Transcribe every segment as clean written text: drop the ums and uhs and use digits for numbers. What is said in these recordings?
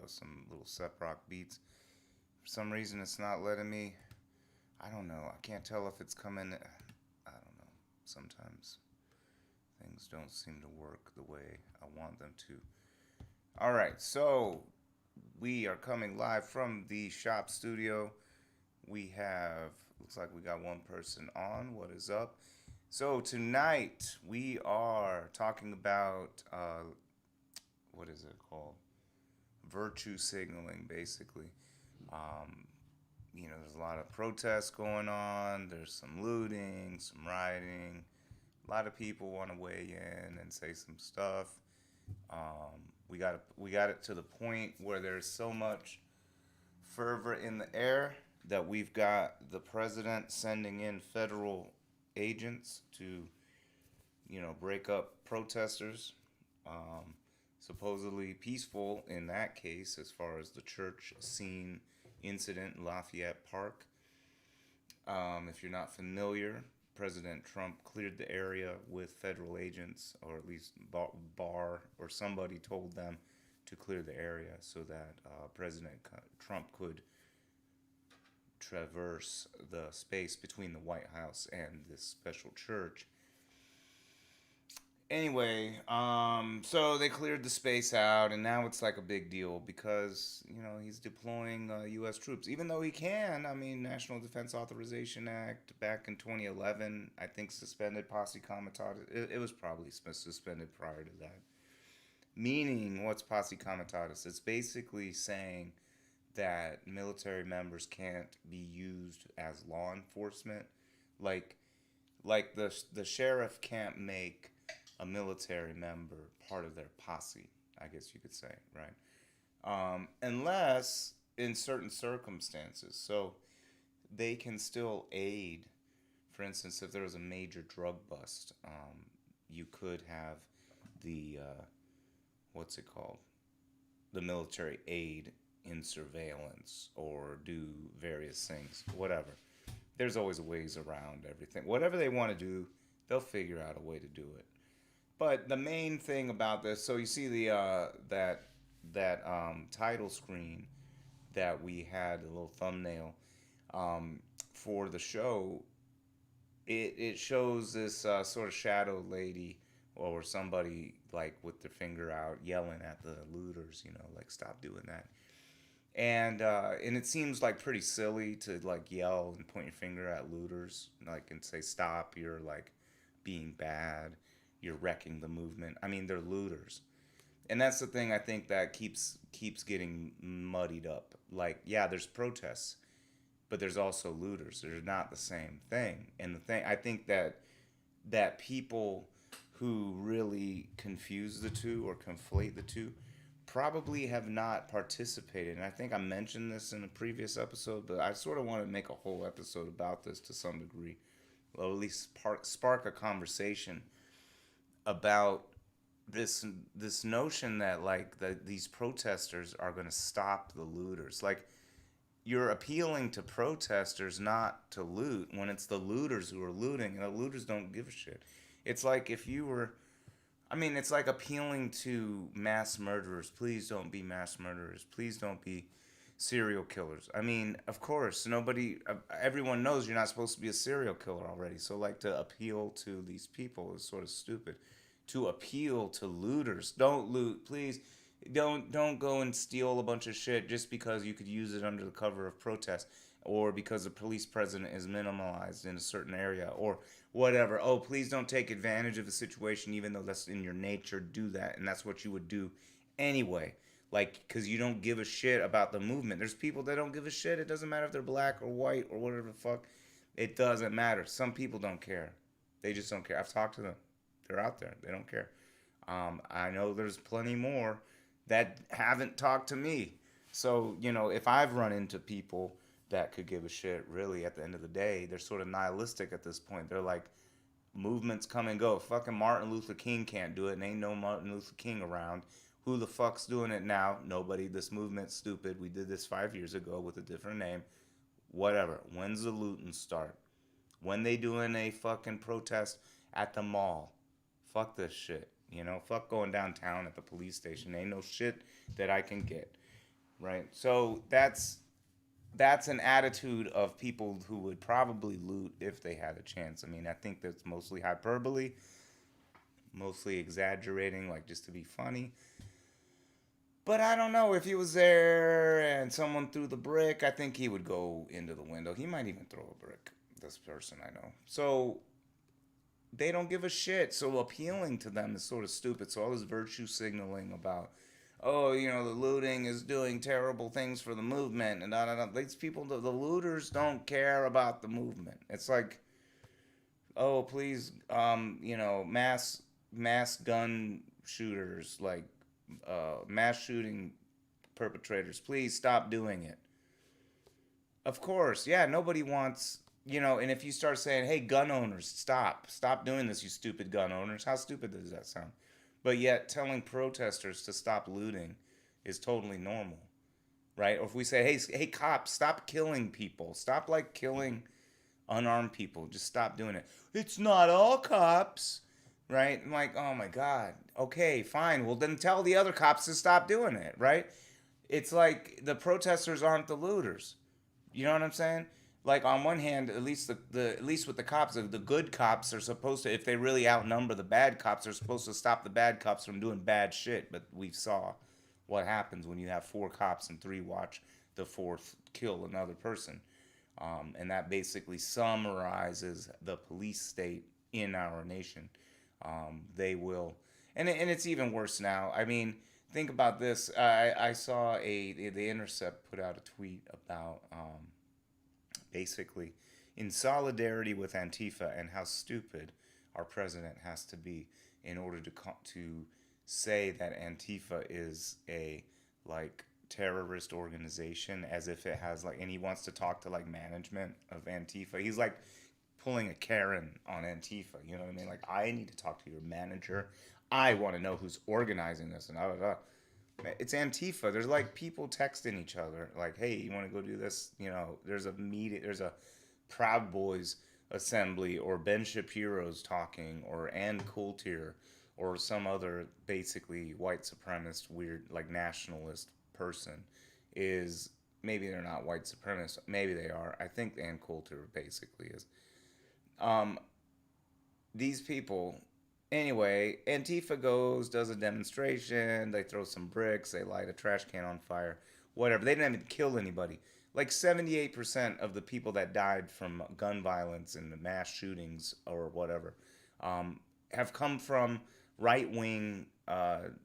some little sep rock beats. For some reason, it's not letting me. I don't know. I can't tell if it's coming. I don't know. Sometimes things don't seem to work the way I want them to. All right, so we are coming live from the shop studio. We have, looks like we got one person on. What is up? So tonight we are talking about, what is it called? Virtue signaling, basically. Um, there's a lot of protests going on. There's some looting, some rioting. A lot of people want to weigh in and say some stuff. We got it to the point where there's so much fervor in the air that we've got the president sending in federal agents to, break up protesters. Supposedly peaceful in that case, as far as the church scene incident in Lafayette Park. If you're not familiar, President Trump cleared the area with federal agents, or at least Barr or somebody told them to clear the area so that President Trump could traverse the space between the White House and this special church. Anyway, so they cleared the space out, and now it's like a big deal because, he's deploying U.S. troops. Even though he can, National Defense Authorization Act back in 2011, I think suspended posse comitatus. It was probably suspended prior to that. Meaning, what's posse comitatus? It's basically saying that military members can't be used as law enforcement. Like the sheriff can't make a military member part of their posse, I guess you could say, right? Unless in certain circumstances. So they can still aid. For instance, if there was a major drug bust, you could have the, what's it called? The military aid in surveillance or do various things, whatever. There's always ways around everything. Whatever they want to do, they'll figure out a way to do it. But the main thing about this, so you see the that title screen that we had, a little thumbnail for the show. It shows this sort of shadow lady or somebody like with their finger out yelling at the looters, like stop doing that. And it seems like pretty silly to like yell and point your finger at looters, like and say stop. You're like being bad. You're wrecking the movement. They're looters. And that's the thing I think that keeps getting muddied up. Like, yeah, there's protests, but there's also looters. They're not the same thing. And the thing I think that people who really confuse the two or conflate the two probably have not participated. And I think I mentioned this in a previous episode, but I sort of want to make a whole episode about this to some degree. Well, at least spark a conversation about this notion that these protesters are going to stop the looters. Like, you're appealing to protesters not to loot when it's the looters who are looting, and the looters don't give a shit. It's like if you were, it's like appealing to mass murderers. Please don't be mass murderers. Please don't be serial killers. Of course, everyone knows you're not supposed to be a serial killer already. So like to appeal to these people is sort of stupid. To appeal to looters, don't loot, please. Don't go and steal a bunch of shit just because you could use it under the cover of protest, or because the police presence is minimalized in a certain area, or whatever. Oh, please don't take advantage of the situation, even though that's in your nature. Do that, and that's what you would do anyway. Like, because you don't give a shit about the movement. There's people that don't give a shit. It doesn't matter if they're black or white or whatever the fuck. It doesn't matter. Some people don't care. They just don't care. I've talked to them. They're out there. They don't care. I know there's plenty more that haven't talked to me. So, if I've run into people that could give a shit, really, at the end of the day, they're sort of nihilistic at this point. They're like, movements come and go. Fucking Martin Luther King can't do it, and ain't no Martin Luther King around. Who the fuck's doing it now? Nobody. This movement's stupid. We did this 5 years ago with a different name. Whatever. When's the looting start? When they doing a fucking protest at the mall? Fuck this shit. Fuck going downtown at the police station. Ain't no shit that I can get. right? So that's an attitude of people who would probably loot if they had a chance. I mean, I think that's mostly hyperbole, mostly exaggerating, like just to be funny. But I don't know if he was there and someone threw the brick. I think he would go into the window. He might even throw a brick. This person I know. So they don't give a shit. So appealing to them is sort of stupid. So all this virtue signaling about, oh, you know, the looting is doing terrible things for the movement and da da da. These people, the looters don't care about the movement. It's like, oh, please, you know, mass gun shooters, like mass shooting perpetrators, please stop doing it. Of course, yeah, nobody wants, you know, and if you start saying, hey, gun owners, stop doing this, you stupid gun owners, how stupid does that sound? But yet telling protesters to stop looting is totally normal, right? Or if we say, hey, cops, stop killing people, stop like killing unarmed people, just stop doing it. It's not all cops, right? I'm like, oh my God, okay, fine. Well, then tell the other cops to stop doing it, right? It's like the protesters aren't the looters. You know what I'm saying? Like on one hand, at least the at least with the cops, the good cops are supposed to, if they really outnumber the bad cops, they're supposed to stop the bad cops from doing bad shit. But we saw what happens when you have four cops and three watch the fourth kill another person. And that basically summarizes the police state in our nation. They will, and it's even worse now. I mean, think about this. I saw the Intercept put out a tweet about basically in solidarity with Antifa and how stupid our president has to be in order to say that Antifa is a like terrorist organization, as if it has like, and he wants to talk to like management of Antifa. He's like pulling a Karen on Antifa. You know what I mean? Like, I need to talk to your manager. I want to know who's organizing this and blah, blah, blah. It's Antifa. There's like people texting each other like, hey, you want to go do this? You know, there's a meeting, there's a Proud Boys assembly, or Ben Shapiro's talking, or Ann Coulter, or some other basically white supremacist, weird, like nationalist person is, maybe they're not white supremacists, maybe they are. I think Ann Coulter basically is. These people, anyway, Antifa goes, does a demonstration, they throw some bricks, they light a trash can on fire, whatever. They didn't even kill anybody. Like 78% of the people that died from gun violence and the mass shootings or whatever have come from right-wing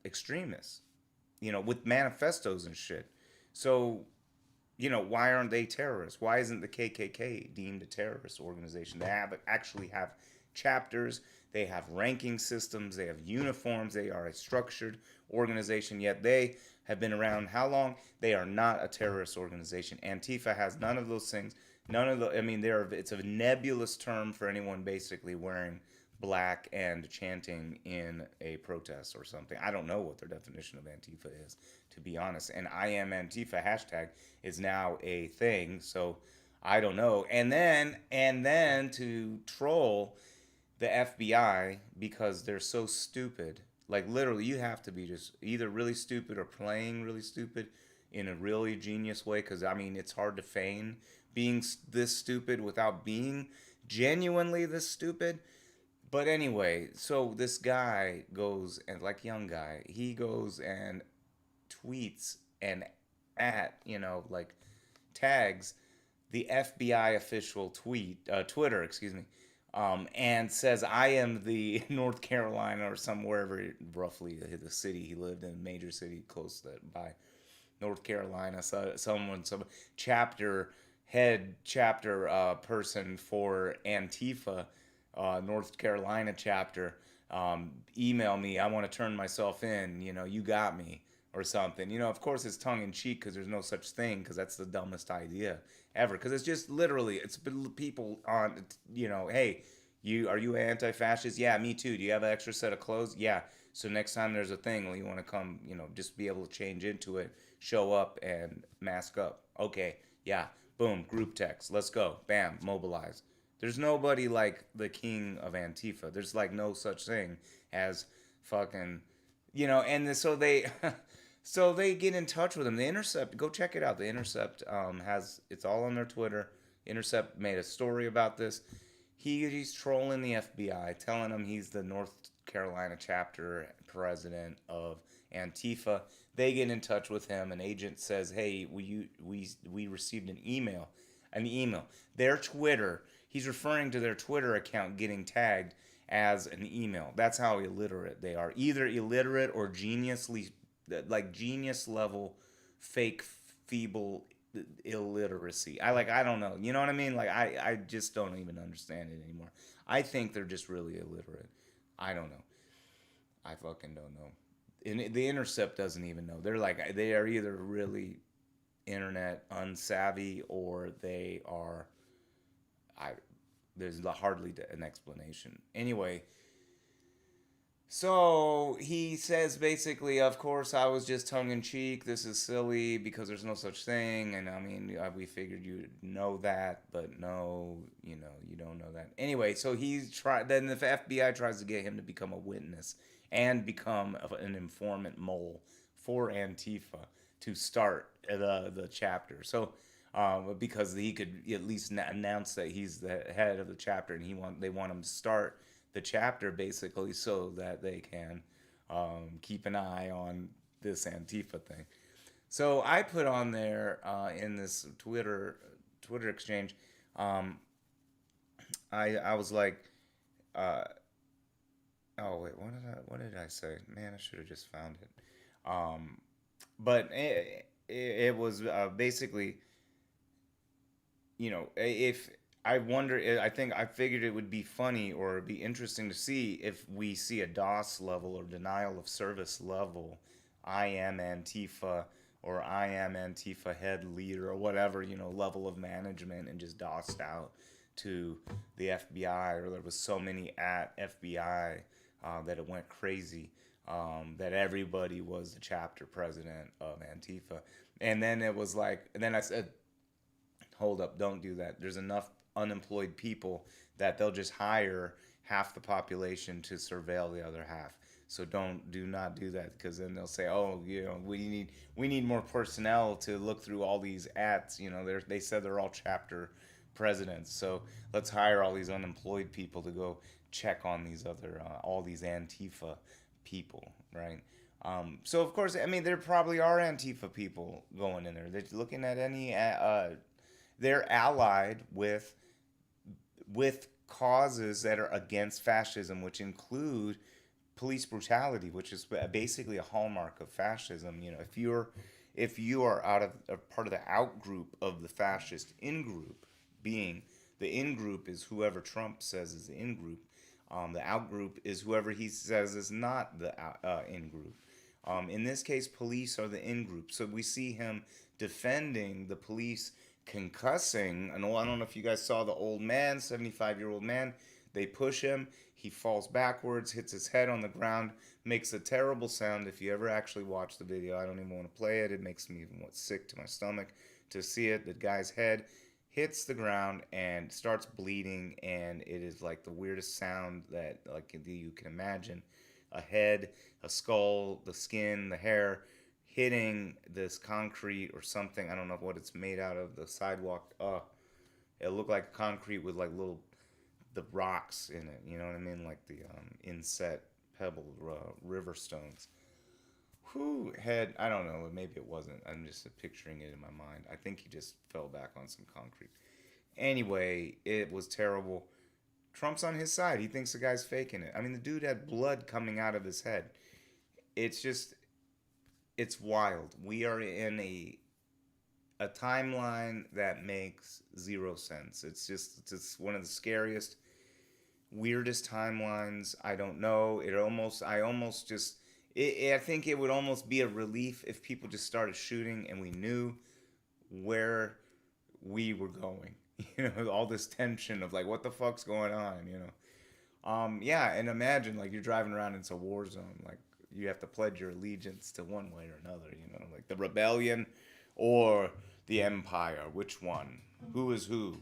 extremists, you know, with manifestos and shit. So, you know, why aren't they terrorists? Why isn't the KKK deemed a terrorist organization? They actually have chapters, they have ranking systems, they have uniforms, they are a structured organization, yet they have been around how long? They are not a terrorist organization. Antifa has none of those things. None of the, I mean, it's a nebulous term for anyone basically wearing black and chanting in a protest or something. I don't know what their definition of Antifa is, to be honest. And I am Antifa hashtag is now a thing, so I don't know. And then to troll the FBI because they're so stupid. Like literally, you have to be just either really stupid or playing really stupid in a really genius way. Because I mean, it's hard to feign being this stupid without being genuinely this stupid. But anyway, so this guy goes and, like, young guy, he goes and tweets and you know, like tags the FBI official Twitter, excuse me, and says, I am the North Carolina or wherever roughly the city he lived in, major city close to by North Carolina, so some chapter person for Antifa, North Carolina chapter, email me, I want to turn myself in, you know, you got me, or something. You know, of course it's tongue-in-cheek because there's no such thing, because that's the dumbest idea ever, because it's just literally, it's people on, you know, hey, are you anti-fascist? Yeah, me too. Do you have an extra set of clothes? Yeah. So next time there's a thing, well, you want to come, you know, just be able to change into it, show up and mask up. Okay, yeah, boom, group text, let's go, bam, mobilize. There's nobody like the king of Antifa. There's like no such thing as fucking, you know, and so they, So they get in touch with him. The Intercept, go check it out. The Intercept has it's all on their Twitter. Intercept made a story about this. He's trolling the FBI, telling them he's the North Carolina chapter president of Antifa. They get in touch with him. An agent says, "Hey, we received an email, an email. Their Twitter. He's referring to their Twitter account getting tagged as an email. That's how illiterate they are. Either illiterate or geniusly, like genius level, fake, feeble illiteracy. I don't know. You know what I mean? Like I just don't even understand it anymore. I think they're just really illiterate. I don't know. I fucking don't know. And the Intercept doesn't even know. They are either really internet unsavvy or they are. I there's hardly an explanation. Anyway, so he says basically, of course, I was just tongue in cheek. This is silly because there's no such thing. And I mean, we figured you'd know that, but no, you don't know that. Anyway, so he's tried. Then the FBI tries to get him to become a witness and become an informant mole for Antifa to start the chapter. So. Because he could at least announce that he's the head of the chapter, and they want him to start the chapter basically so that they can keep an eye on this Antifa thing. So I put on there in this Twitter exchange, I was like, oh wait, what did I say? Man, I should have just found it. But it was basically, if I wonder, I figured it would be funny or be interesting to see if we see a DOS level or denial of service level, I am Antifa or I am Antifa head leader or whatever, level of management, and just DOSed out to the FBI, or there was so many at FBI that it went crazy, that everybody was the chapter president of Antifa. And then it was like, and then I said, hold up, don't do that. There's enough unemployed people that they'll just hire half the population to surveil the other half. So do not do that, because then they'll say, oh, we need more personnel to look through all these ads. They said they're all chapter presidents, so let's hire all these unemployed people to go check on these other all these Antifa people, right? So of course, I mean, there probably are Antifa people going in there. They're looking at any. They're allied with causes that are against fascism, which include police brutality, which is basically a hallmark of fascism. If you are out of a part of the out group of the fascist in group, being the in group is whoever Trump says is the in group. The out group is whoever he says is not the in group. In this case, police are the in group. So we see him defending the police, concussing. I don't know if you guys saw the old man, 75-year-old man. They push him. He falls backwards, hits his head on the ground, makes a terrible sound. If you ever actually watch the video, I don't even want to play it. It makes me even sick to my stomach to see it. The guy's head hits the ground and starts bleeding, and it is like the weirdest sound that you can imagine. A head, a skull, the skin, the hair hitting this concrete or something. I don't know what it's made out of. The sidewalk. It looked like concrete with like the rocks in it. You know what I mean? Like the inset pebble river stones. Whew, head. I don't know. Maybe it wasn't. I'm just picturing it in my mind. I think he just fell back on some concrete. Anyway, it was terrible. Trump's on his side. He thinks the guy's faking it. I mean, the dude had blood coming out of his head. It's wild. We are in a timeline that makes zero sense. It's one of the scariest, weirdest timelines. I don't know. I think it would almost be a relief if people just started shooting and we knew where we were going. All this tension of like, what the fuck's going on, yeah, and imagine like you're driving around, it's a war zone, like you have to pledge your allegiance to one way or another, like the rebellion or the empire, which one, who is who,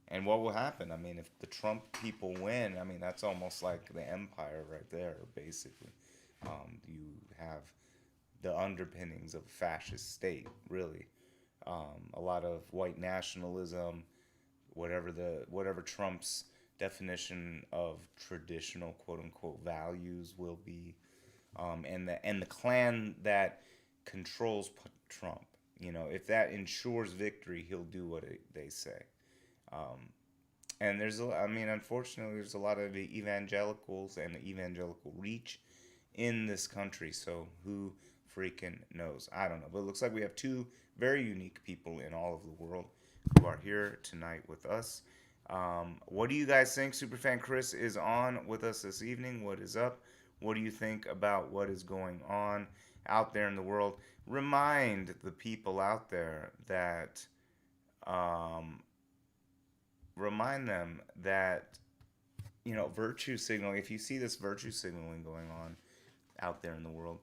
and what will happen. I mean, if the Trump people win, I mean, that's almost like the empire right there, basically. You have the underpinnings of a fascist state, really. A lot of white nationalism, whatever Trump's definition of traditional quote unquote values will be, and the clan that controls Trump. If that ensures victory, he'll do what they say. Um, and unfortunately, there's a lot of the evangelicals and the evangelical reach in this country. So who freaking knows? I don't know. But it looks like we have two very unique people in all of the world who are here tonight with us. What do you guys think? Superfan Chris is on with us this evening. What is up? What do you think about what is going on out there in the world? Remind the people out there that, remind them that, virtue signaling, if you see this virtue signaling going on out there in the world,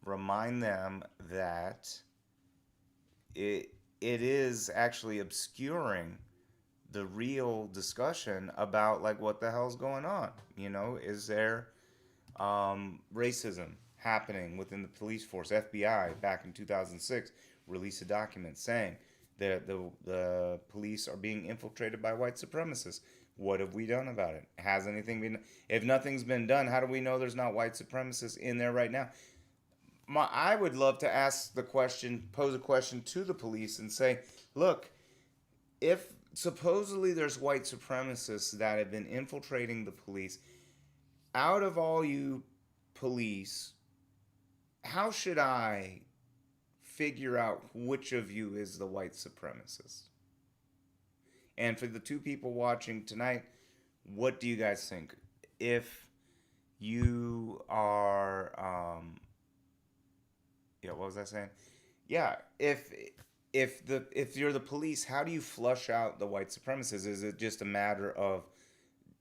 remind them that it is actually obscuring the real discussion about like what the hell's going on. Is there racism happening within the police force? FBI back in 2006 released a document saying that the police are being infiltrated by white supremacists. What have we done about it? Has anything been? If nothing's been done, how do we know there's not white supremacists in there right now? I would love to pose a question to the police and say, look, if supposedly there's white supremacists that have been infiltrating the police, out of all you police, how should I figure out which of you is the white supremacist? And for the two people watching tonight, what do you guys think? If you are, what was I saying? Yeah, if you're the police, how do you flush out the white supremacists? Is it just a matter of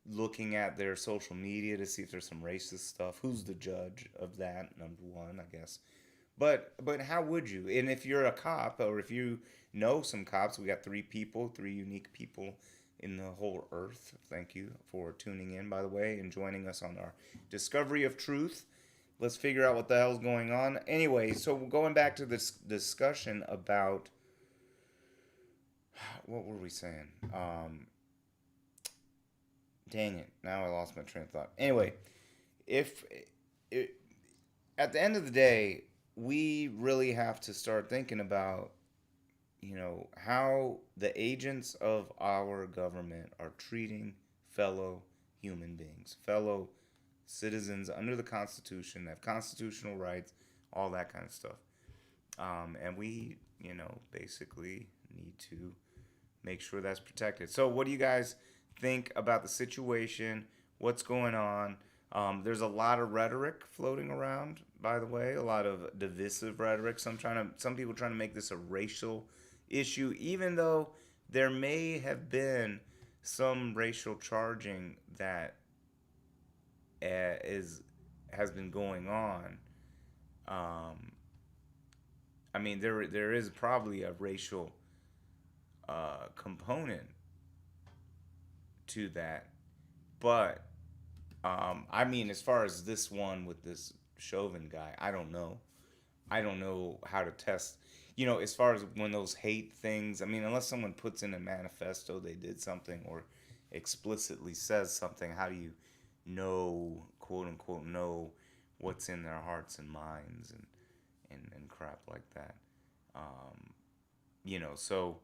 looking at their social media to see if there's some racist stuff? Who's the judge of that? Number one, I guess. But how would you? And if you're a cop, or if you know some cops, we got three unique people in the whole earth. Thank you for tuning in, by the way, and joining us on our discovery of truth. Let's figure out what the hell's going on. Anyway, so going back to this discussion about, what were we saying? Dang it, now I lost my train of thought. Anyway, at the end of the day, we really have to start thinking about, how the agents of our government are treating fellow human beings, fellow citizens under the Constitution, have constitutional rights, all that kind of stuff. And we, basically need to make sure that's protected. So what do you guys think about the situation? What's going on? There's a lot of rhetoric floating around, by the way, a lot of divisive rhetoric. Some people trying to make this a racial issue, even though there may have been some racial charging that has been going on. There is probably a racial component to that, but as far as this one with this Chauvin guy, I don't know how to test. As far as when those hate things, unless someone puts in a manifesto they did something or explicitly says something, how do you know, quote unquote, know what's in their hearts and minds and crap like that? So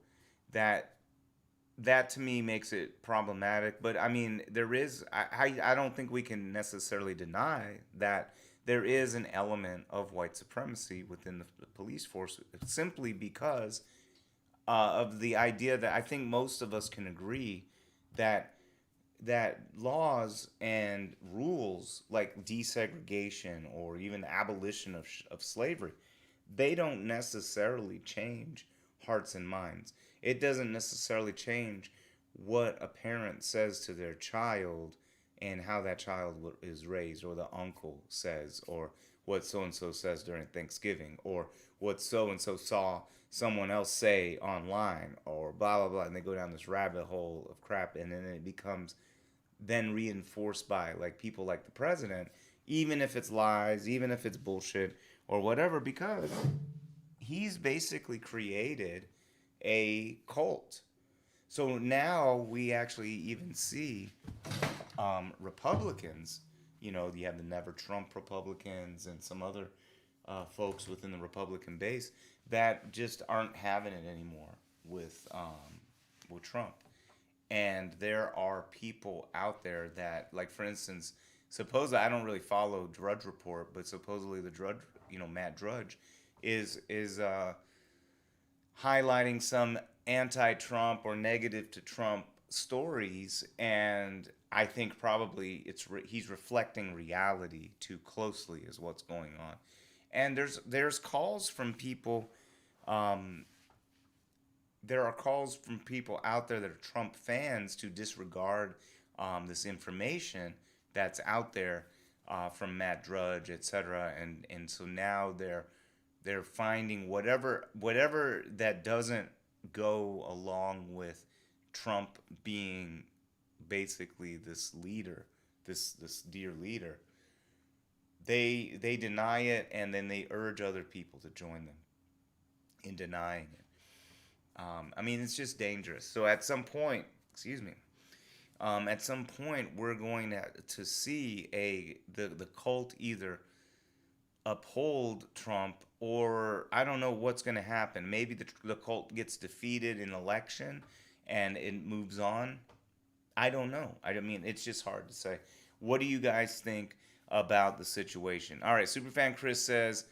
that to me makes it problematic. But there is, I don't think we can necessarily deny that there is an element of white supremacy within the police force, simply because of the idea that I think most of us can agree that laws and rules like desegregation or even abolition of slavery, they don't necessarily change hearts and minds. It doesn't necessarily change what a parent says to their child and how that child is raised, or the uncle says, or what so-and-so says during Thanksgiving, or what so-and-so saw someone else say online, or blah, blah, blah. And they go down this rabbit hole of crap, and then it becomes then reinforced by like people like the president, even if it's lies, even if it's bullshit, or whatever, because he's basically created a cult. So now we actually even see Republicans. You know, you have the Never Trump Republicans and some other folks within the Republican base that just aren't having it anymore with Trump. And there are people out there that, like, for instance, supposedly, I don't really follow Drudge Report, but supposedly the Drudge, Matt Drudge, is highlighting some anti-Trump or negative to Trump stories, and I think probably he's reflecting reality too closely is what's going on. And there's calls from people. Um, there are calls from people out there that are Trump fans to disregard this information that's out there from Matt Drudge, etc. And so now they're finding whatever that doesn't go along with Trump being basically this leader, this dear leader. They deny it, and then they urge other people to join them in denying it. I mean, it's just dangerous. So at some point, excuse me, at some point we're going to see the cult either uphold Trump, or I don't know what's going to happen. Maybe the cult gets defeated in election and it moves on. I don't know. I mean, it's just hard to say. What do you guys think about the situation? All right, Superfan Chris says,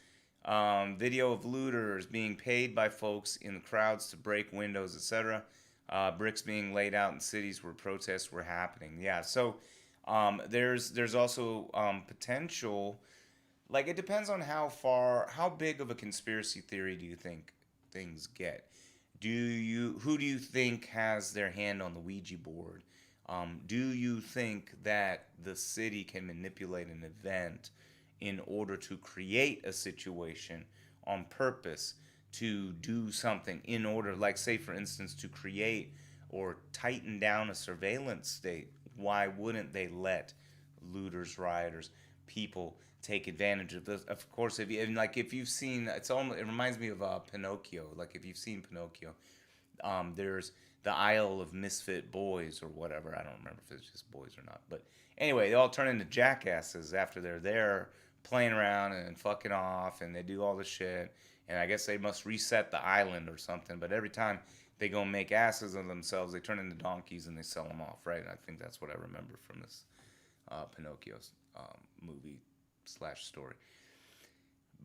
video of looters being paid by folks in the crowds to break windows, etc. Bricks being laid out in cities where protests were happening. Yeah, so there's also potential. Like, it depends on how big of a conspiracy theory do you think things get? Who do you think has their hand on the Ouija board? Do you think that the city can manipulate an event in order to create a situation on purpose to do something in order, like, say, for instance, to create or tighten down a surveillance state? Why wouldn't they let looters, rioters, people take advantage of this? Of course, if you've seen, it reminds me of Pinocchio. Like, if you've seen Pinocchio, there's the Isle of Misfit Boys or whatever. I don't remember if it's just boys or not. But anyway, they all turn into jackasses after they're there playing around and fucking off, and they do all this shit. And I guess they must reset the island or something. But every time they go make asses of themselves, they turn into donkeys and they sell them off, right? And I think that's what I remember from this Pinocchio movie / story.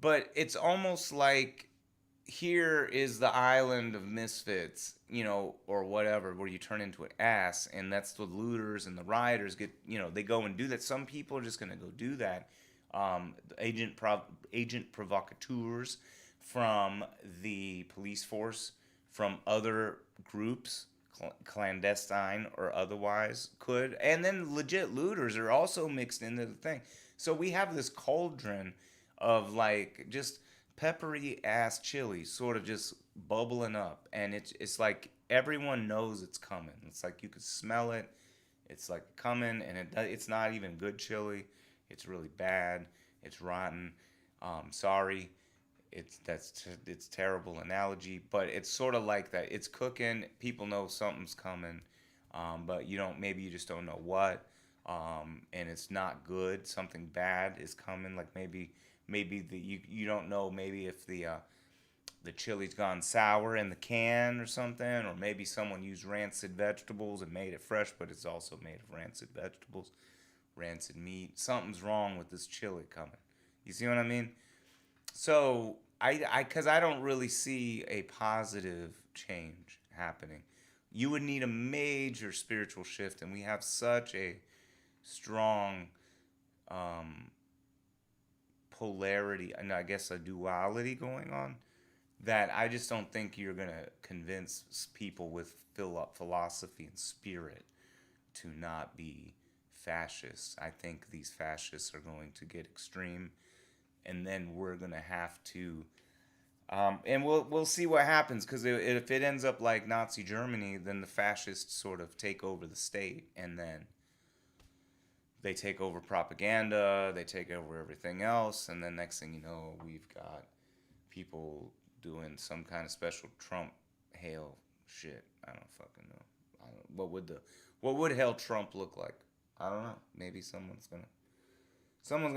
But it's almost like, here is the island of misfits, or whatever, where you turn into an ass, and that's the looters and the rioters get, they go and do that. Some people are just going to go do that. Agent provocateurs from the police force, from other groups, clandestine or otherwise, could. And then legit looters are also mixed into the thing. So we have this cauldron of, like, just peppery ass chili sort of just bubbling up, and it's like everyone knows it's coming. It's like you could smell it. It's like coming, and it's not even good chili. It's really bad. It's rotten. Sorry, it's terrible analogy, but it's sort of like that. It's cooking. People know something's coming, but maybe you just don't know what. And it's not good. Something bad is coming. Like, maybe you don't know, maybe if the chili's gone sour in the can or something, or maybe someone used rancid vegetables and made it fresh, but it's also made of rancid vegetables, rancid meat. Something's wrong with this chili coming. You see what I mean? So because I don't really see a positive change happening. You would need a major spiritual shift, and we have such a strong polarity, and I guess a duality going on, that I just don't think you're going to convince people with philosophy and spirit to not be fascists. I think these fascists are going to get extreme, and then we're going to have to and we'll see what happens, because if it ends up like Nazi Germany, then the fascists sort of take over the state, and then They take over propaganda, they take over everything else, and then next thing you know, we've got people doing some kind of special Trump hail shit. I don't fucking know. What would hell Trump look like? I don't know. Maybe someone's gonna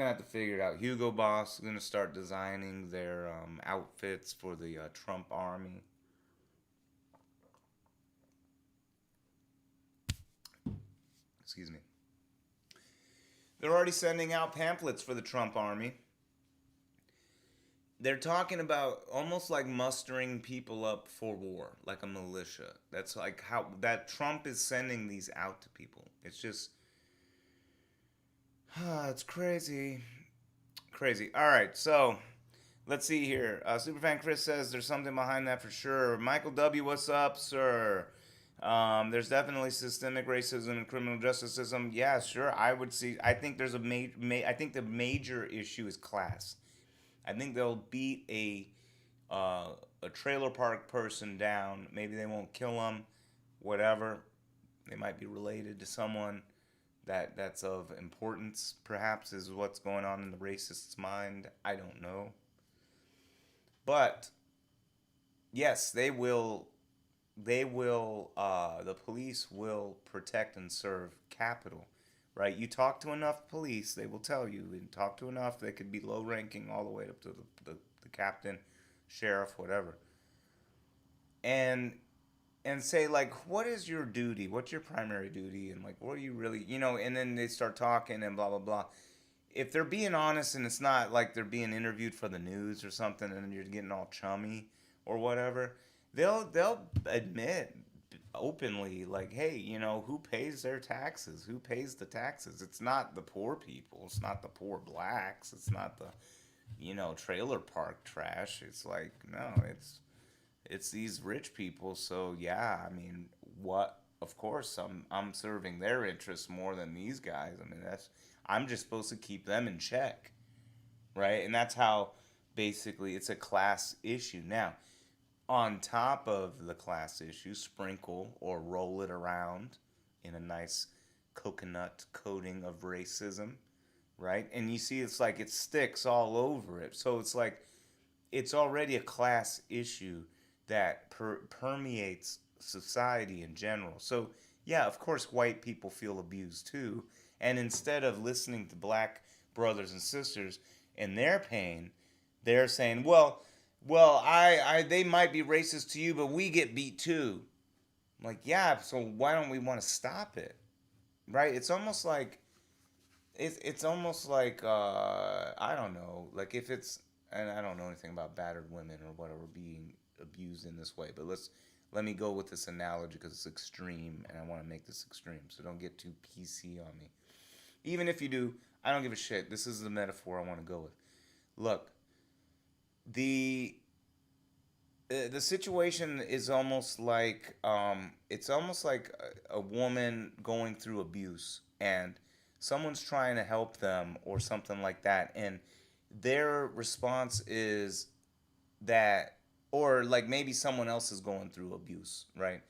have to figure it out. Hugo Boss is gonna start designing their outfits for the Trump army. Excuse me. They're already sending out pamphlets for the Trump army. They're talking about almost like mustering people up for war, like a militia. That's like how that Trump is sending these out to people. It's just, it's crazy. Crazy. All right, so let's see here. Superfan Chris says there's something behind that for sure. Michael W, what's up, sir? There's definitely systemic racism and criminal justice system. Yeah, sure. I would see. I think there's I think the major issue is class. I think they'll beat a trailer park person down. Maybe they won't kill them. Whatever. They might be related to someone that's of importance. Perhaps is what's going on in the racist's mind. I don't know. But yes, they will. The police will protect and serve capital, right? You talk to enough police, they will tell you. And talk to enough, they could be low ranking all the way up to the captain, sheriff, whatever. And say like, what is your duty? What's your primary duty? And like, what are you really, and then they start talking and blah, blah, blah. If they're being honest and it's not like they're being interviewed for the news or something and you're getting all chummy or whatever, they'll admit openly, like, hey, who pays their taxes? Who pays the taxes? It's not the poor people. It's not the poor blacks. It's not the, trailer park trash. It's like, no, it's these rich people. So yeah, I mean, what? Of course, I'm serving their interests more than these guys. I mean, I'm just supposed to keep them in check, right? And that's how basically it's a class issue now. On top of the class issue, sprinkle or roll it around in a nice coconut coating of racism, right? And you see it's like it sticks all over it. So it's like it's already a class issue that permeates society in general. So, yeah, of course, white people feel abused too. And instead of listening to black brothers and sisters in their pain, they're saying, well, they might be racist to you, but we get beat too. I'm like, yeah, so why don't we want to stop it? Right? It's almost like, I don't know, like if it's, and I don't know anything about battered women or whatever being abused in this way, but let me go with this analogy because it's extreme and I want to make this extreme, so don't get too PC on me. Even if you do, I don't give a shit. This is the metaphor I want to go with. Look, the situation is almost like it's almost like a woman going through abuse and someone's trying to help them or something like that, and their response is that, or like maybe someone else is going through abuse, right?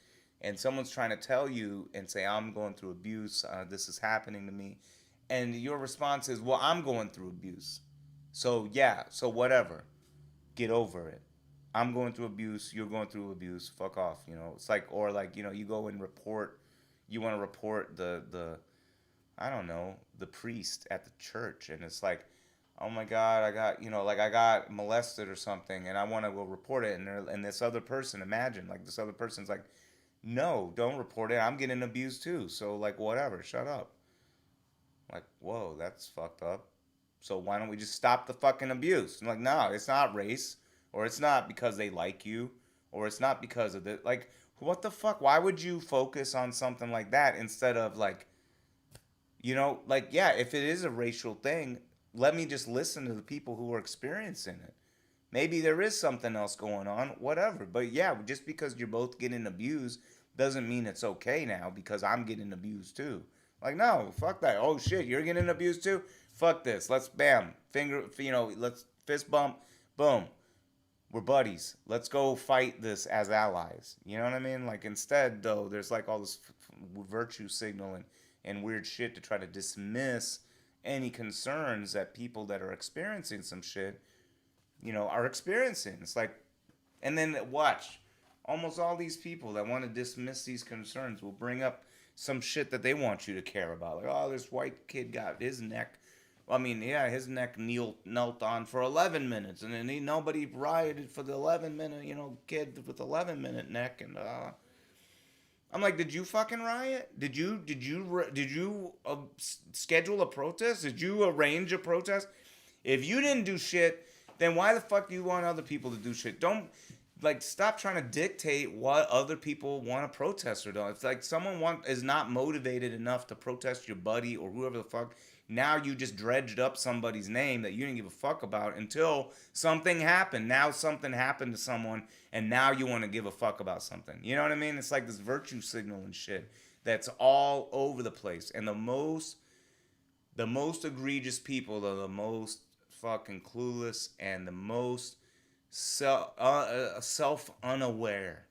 And someone's trying to tell you and say, I'm going through abuse, this is happening to me, and your response is, well, I'm going through abuse, so yeah, so whatever, get over it. I'm going through abuse, you're going through abuse, fuck off, It's like, or like, you go and report, you want to report the I don't know, the priest at the church, and it's like, oh my God, I got molested or something, and I want to go report it, and this other person, imagine, like this other person's like, no, don't report it, I'm getting abused too, so like whatever, shut up. Like, whoa, that's fucked up. So why don't we just stop the fucking abuse? I'm like, no, it's not race, or it's not because they like you, or it's not because of the, like, what the fuck? Why would you focus on something like that instead of like, like, yeah, if it is a racial thing, let me just listen to the people who are experiencing it. Maybe there is something else going on, whatever. But yeah, just because you're both getting abused doesn't mean it's okay now because I'm getting abused too. Like, no, fuck that. Oh shit, you're getting abused too? Fuck this. Let's let's fist bump. Boom. We're buddies. Let's go fight this as allies. You know what I mean? Like, instead, though, there's like all this virtue signaling and weird shit to try to dismiss any concerns that people that are experiencing some shit, are experiencing. It's like, and then watch, almost all these people that want to dismiss these concerns will bring up some shit that they want you to care about. Like, oh, this white kid got his neck. I mean, yeah, his neck knelt on for 11 minutes, and then nobody rioted for the 11-minute, kid with 11-minute neck. And I'm like, did you fucking riot? Did you schedule a protest? Did you arrange a protest? If you didn't do shit, then why the fuck do you want other people to do shit? Don't, like, stop trying to dictate what other people want to protest or don't. It's like someone is not motivated enough to protest your buddy or whoever the fuck. Now you just dredged up somebody's name that you didn't give a fuck about until something happened. Now something happened to someone, and now you want to give a fuck about something. You know what I mean? It's like this virtue signal and shit that's all over the place. And the most egregious people are the most fucking clueless and the most self-unaware.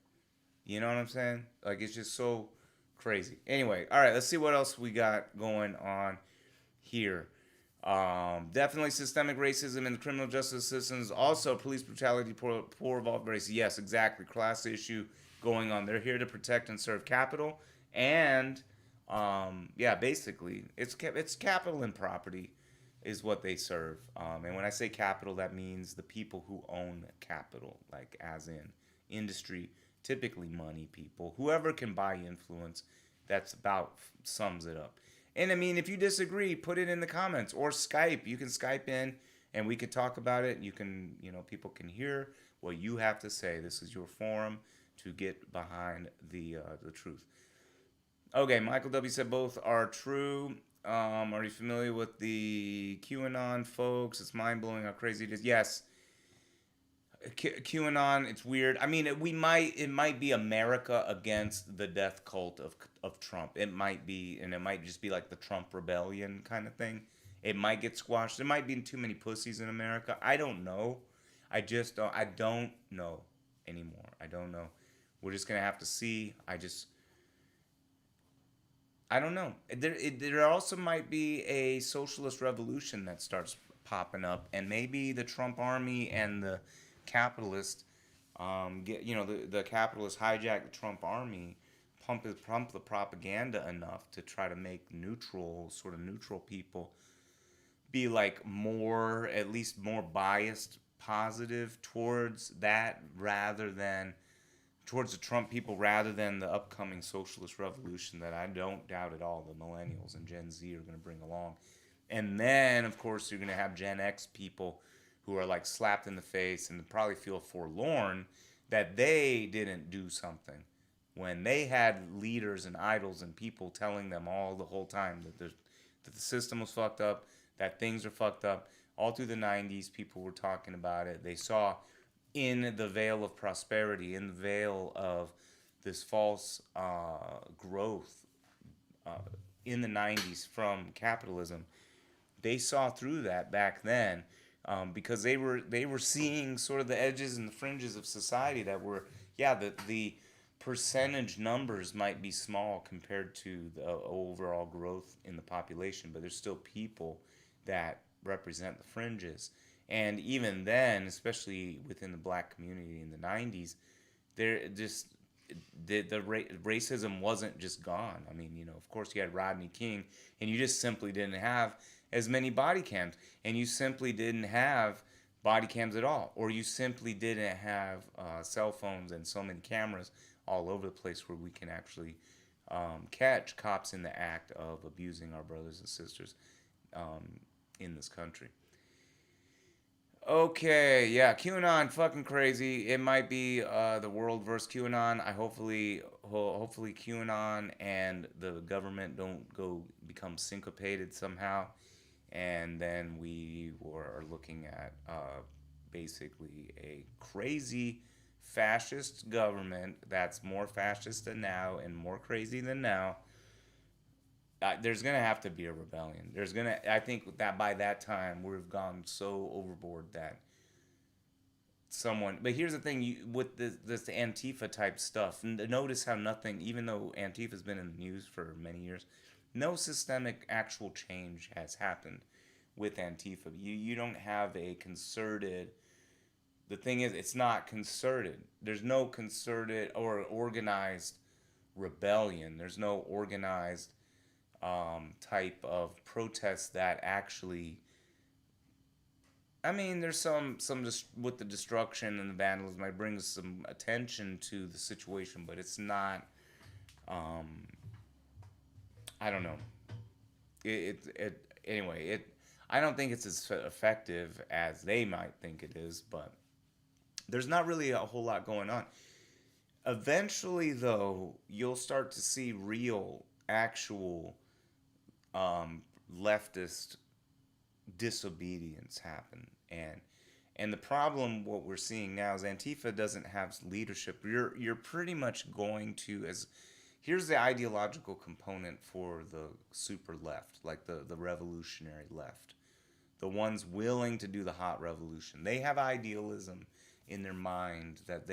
You know what I'm saying? Like, it's just so crazy. Anyway, all right, let's see what else we got going on here. Definitely systemic racism in the criminal justice systems. Also, police brutality, poor involved race. Yes, exactly. Class issue going on. They're here to protect and serve capital. And, basically, it's capital and property is what they serve. And when I say capital, that means the people who own capital, like as in industry, typically money people. Whoever can buy influence, that's about sums it up. And I mean, if you disagree, put it in the comments or Skype. You can Skype in and we could talk about it. You can, people can hear what you have to say. This is your forum to get behind the truth. Okay, Michael W. said both are true. Are you familiar with the QAnon folks? It's mind-blowing how crazy it is. Yes. QAnon, it's weird. I mean, it might be America against the death cult of Trump. It might be, and it might just be like the Trump rebellion kind of thing. It might get squashed. There might be too many pussies in America. I don't know. I don't know anymore. I don't know. We're just going to have to see. I don't know. There also might be a socialist revolution that starts popping up, and maybe the Trump army and the capitalists, the capitalists hijack the Trump army, pump the propaganda enough to try to make neutral people be like at least more biased, positive towards that towards the Trump people rather than the upcoming socialist revolution that I don't doubt at all the millennials and Gen Z are going to bring along. And then, of course, you're going to have Gen X people who are like slapped in the face and probably feel forlorn that they didn't do something when they had leaders and idols and people telling them all the whole time that the system was fucked up, that things are fucked up. All through the 90s, people were talking about it. They saw in the veil of prosperity, in the veil of this false growth in the 90s from capitalism, they saw through that back then because they were seeing sort of the edges and the fringes of society that were, the percentage numbers might be small compared to the overall growth in the population, but there's still people that represent the fringes. And even then, especially within the black community in the 90s, the racism wasn't just gone. I mean, of course you had Rodney King, and you just simply didn't have as many body cams, and you simply didn't have body cams at all, or you simply didn't have cell phones and so many cameras all over the place where we can actually catch cops in the act of abusing our brothers and sisters in this country. Okay, yeah, QAnon, fucking crazy. It might be the world versus QAnon. Hopefully QAnon and the government don't become syncopated somehow, and then we are looking at basically a crazy fascist government that's more fascist than now and more crazy than now. There's gonna have to be a rebellion. I think that by that time we've gone so overboard that someone. But here's the thing: with this Antifa type stuff. Notice how nothing, even though Antifa's been in the news for many years, No systemic actual change has happened with Antifa. You don't have a concerted. The thing is, it's not concerted. There's no concerted or organized rebellion. There's no organized type of protest that actually. I mean, there's some just with the destruction and the vandalism, it brings some attention to the situation, but it's not. Um, I don't know. It anyway. It I don't think it's as effective as they might think it is, but there's not really a whole lot going on. Eventually, though, you'll start to see real, actual um, leftist disobedience happen, and the problem what we're seeing now is Antifa doesn't have leadership. You're pretty much going to as here's the ideological component for the super left, like the revolutionary left, the ones willing to do the hot revolution. They have idealism in their mind that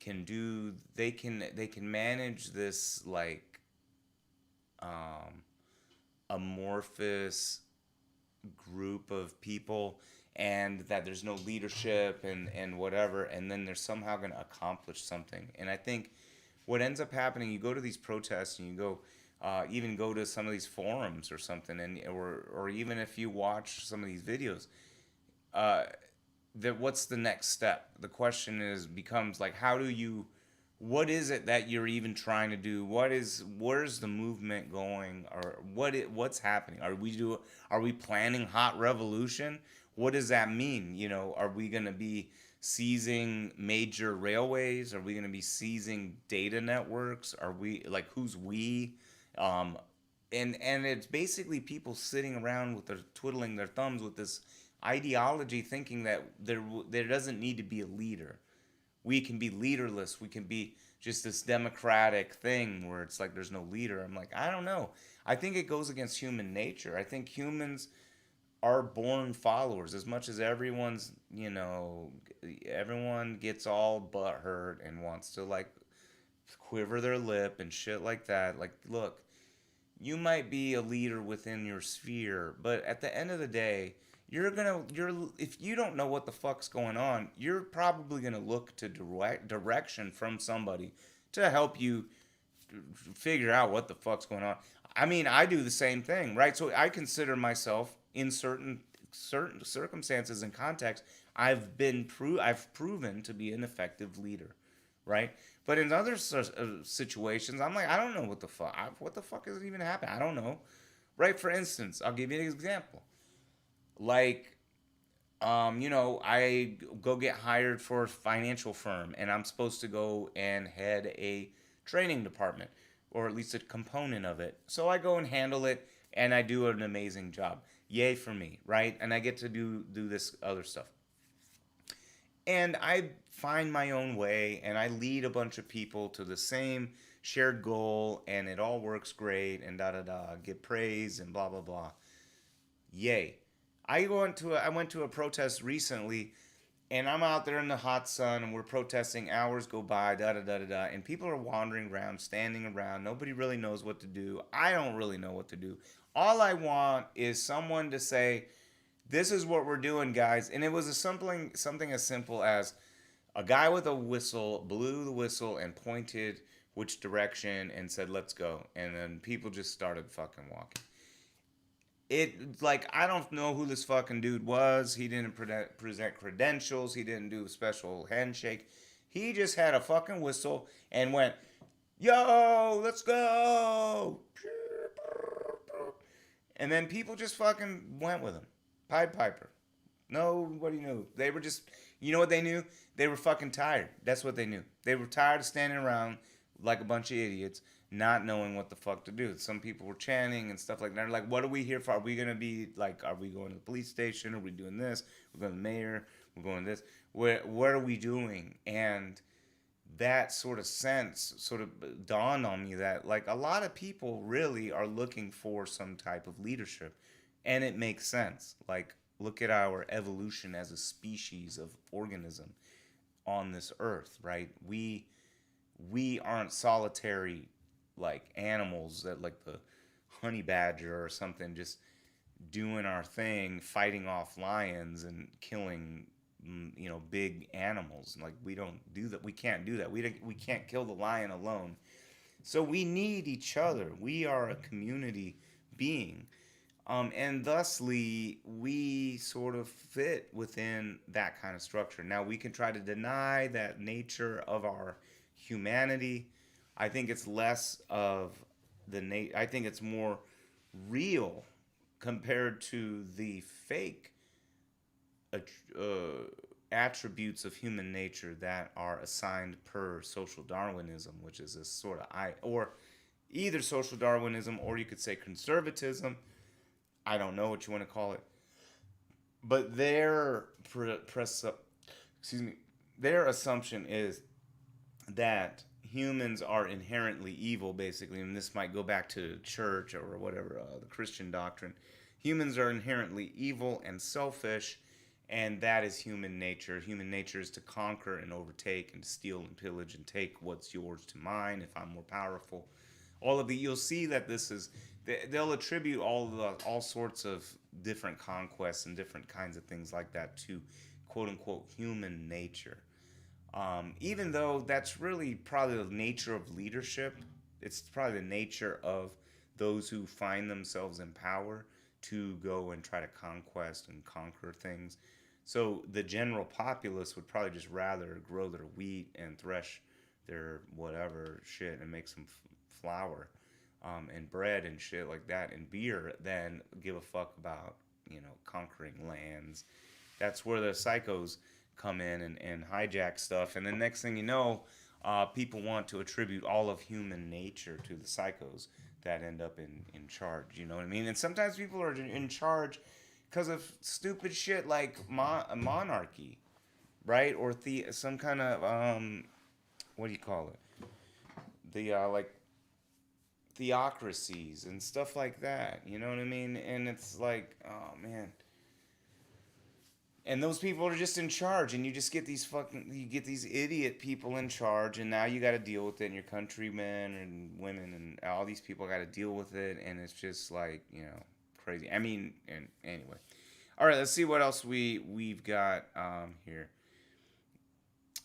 can do. They can manage this like um, amorphous group of people, and that there's no leadership and whatever, and then they're somehow going to accomplish something. And I think what ends up happening, you go to these protests and you go even go to some of these forums or something, and or even if you watch some of these videos, uh, that what's the next step? The question is becomes like, how do you, what is it that you're even trying to do? Where's the movement going, or what's happening? Are we planning hot revolution? What does that mean? Are we going to be seizing major railways? Are we going to be seizing data networks? Are we like, who's we? Um, and it's basically people sitting around with their twiddling their thumbs with this ideology, thinking that there doesn't need to be a leader. We can be leaderless. We can be just this democratic thing where it's like there's no leader. I'm like, I don't know. I think it goes against human nature. I think humans are born followers as much as everyone gets all butt hurt and wants to like quiver their lip and shit like that. Like, look, you might be a leader within your sphere, but at the end of the day, you're if you don't know what the fuck's going on, you're probably gonna look to direction from somebody to help you figure out what the fuck's going on. I mean, I do the same thing, right? So I consider myself in certain circumstances and contexts, I've proven to be an effective leader, right? But in other situations, I'm like, I don't know what the fuck is even happening. I don't know, right? For instance, I'll give you an example. Like, I go get hired for a financial firm, and I'm supposed to go and head a training department, or at least a component of it. So I go and handle it, and I do an amazing job. Yay for me, right? And I get to do this other stuff. And I find my own way, and I lead a bunch of people to the same shared goal, and it all works great, and da da da, get praise and blah blah blah. Yay. I went to a protest recently, and I'm out there in the hot sun, and we're protesting. Hours go by, da da da da da, and people are wandering around, standing around. Nobody really knows what to do. I don't really know what to do. All I want is someone to say, "This is what we're doing, guys." And it was something as simple as a guy with a whistle blew the whistle and pointed which direction and said, "Let's go." And then people just started fucking walking. It like, I don't know who this fucking dude was. He didn't present credentials. He didn't do a special handshake. He just had a fucking whistle and went, "Yo, let's go." And then people just fucking went with him. Pied Piper. Nobody knew. They were just, you know what they knew? They were fucking tired. That's what they knew. They were tired of standing around like a bunch of idiots, not knowing what the fuck to do. Some people were chanting and stuff like that. They're like, what are we here for? Are we going to be like, are we going to the police station? Are we doing this? We're going to the mayor. We're going to this. What are we doing? And that sort of sense sort of dawned on me that like a lot of people really are looking for some type of leadership. And it makes sense. Like, look at our evolution as a species of organism on this earth, right? We aren't solitary like animals that like the honey badger or something, just doing our thing, fighting off lions and killing, big animals. Like, we don't do that. We can't do that. We can't kill the lion alone. So we need each other. We are a community being. And thusly, we sort of fit within that kind of structure. Now, we can try to deny that nature of our humanity. I think it's less of I think it's more real compared to the fake uh, attributes of human nature that are assigned per social Darwinism, which is a sort of or either social Darwinism, or you could say conservatism. I don't know what you want to call it, but excuse me, their assumption is that humans are inherently evil, basically, and this might go back to church or whatever, the Christian doctrine. Humans are inherently evil and selfish, and that is human nature. Human nature is to conquer and overtake and to steal and pillage and take what's yours to mine if I'm more powerful. All of the You'll see that this is they'll attribute all sorts of different conquests and different kinds of things like that to quote unquote human nature. Even though that's really probably the nature of leadership, it's probably the nature of those who find themselves in power to go and try to conquest and conquer things. So the general populace would probably just rather grow their wheat and thresh their whatever shit and make some flour, and bread and shit like that and beer than give a fuck about, conquering lands. That's where the psychos come in and hijack stuff. And the next thing you know, people want to attribute all of human nature to the psychos that end up in charge. You know what I mean? And sometimes people are in charge because of stupid shit like monarchy, right? Or some kind of what do you call it? The like theocracies and stuff like that. You know what I mean? And it's like, oh man. And those people are just in charge, and you just get you get these idiot people in charge, and now you got to deal with it, and your countrymen and women and all these people got to deal with it, and it's just like, crazy. I mean, and anyway. All right, let's see what else we've got here.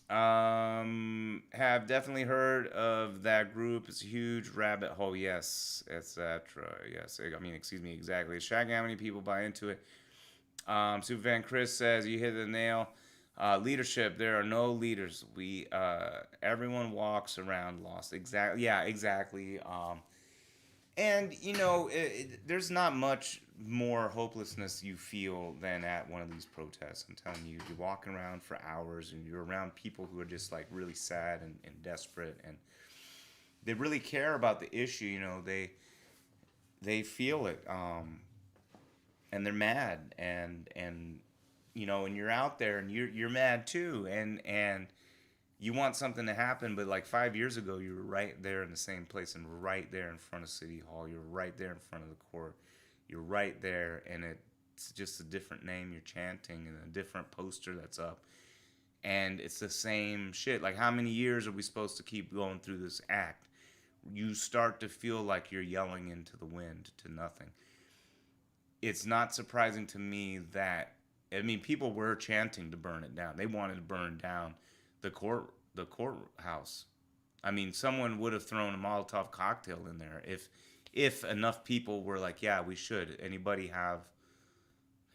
Have definitely heard of that group. It's a huge rabbit hole. Yes, etc. Yes, I mean, excuse me, exactly. Shaq, how many people buy into it? Superfan Chris says you hit the nail. Leadership. There are no leaders. Everyone walks around lost. Exactly. Yeah. Exactly. And there's not much more hopelessness you feel than at one of these protests. I'm telling you, you're walking around for hours and you're around people who are just like really sad and desperate, and they really care about the issue. They feel it. And they're mad, and you're out there and you're mad too, and you want something to happen, but like 5 years ago you were right there in the same place and right there in front of City Hall. You're right there in front of the court. You're right there, and it's just a different name you're chanting and a different poster that's up, and it's the same shit. Like, how many years are we supposed to keep going through this act? You start to feel like you're yelling into the wind to nothing. It's not surprising to me that, I mean, people were chanting to burn it down. They wanted to burn down the courthouse. I mean, someone would have thrown a Molotov cocktail in there if enough people were like, yeah, we should. Anybody have?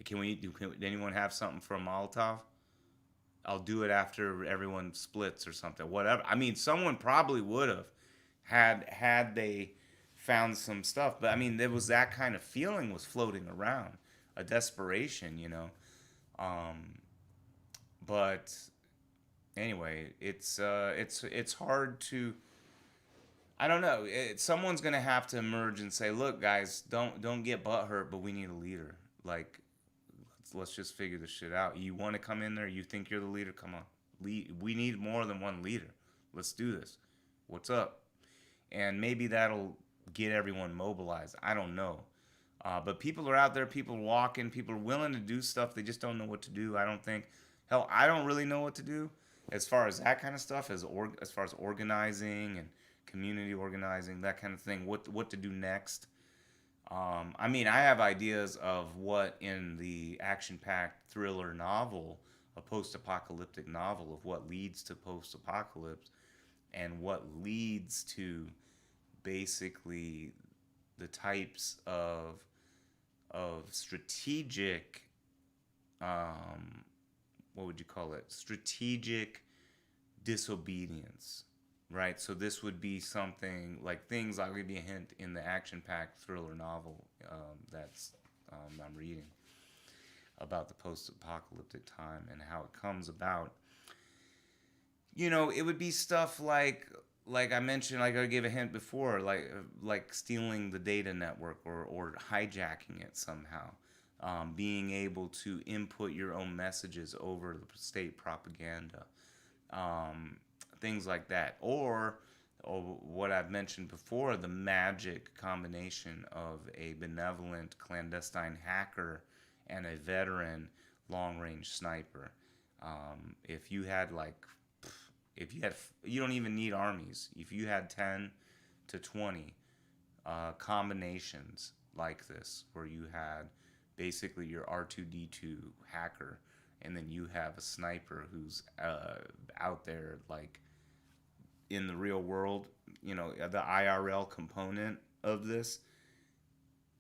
Can anyone have something for a Molotov? I'll do it after everyone splits or something. Whatever. I mean, someone probably would have had they found some stuff. But I mean, there was that kind of feeling was floating around, a desperation, But anyway, it's hard to. I don't know. Someone's gonna have to emerge and say, "Look, guys, don't get butthurt, but we need a leader. Like, let's just figure this shit out. You want to come in there? You think you're the leader? Come on. We need more than one leader. Let's do this. What's up?" And maybe that'll get everyone mobilized. I don't know. But people are out there. People are walking. People are willing to do stuff. They just don't know what to do. I don't think. Hell, I don't really know what to do as far as that kind of stuff, as far as organizing and community organizing, that kind of thing. What to do next? I mean, I have ideas of what in the action-packed thriller novel, a post-apocalyptic novel, of what leads to post-apocalypse and what leads to basically the types of strategic, um, what would you call it? Strategic disobedience, right? So this would be something like things. I'll give you a hint in the action-packed thriller novel that's I'm reading about the post-apocalyptic time and how it comes about. It would be stuff like I mentioned, like I gave a hint before, like stealing the data network or hijacking it somehow, being able to input your own messages over the state propaganda, um, things like that, or what I've mentioned before, the magic combination of a benevolent clandestine hacker and a veteran long range sniper. If you had like if you had You don't even need armies. If you had 10 to 20 combinations like this, where you had basically your R2D2 hacker, and then you have a sniper who's out there like in the real world, the IRL component of this,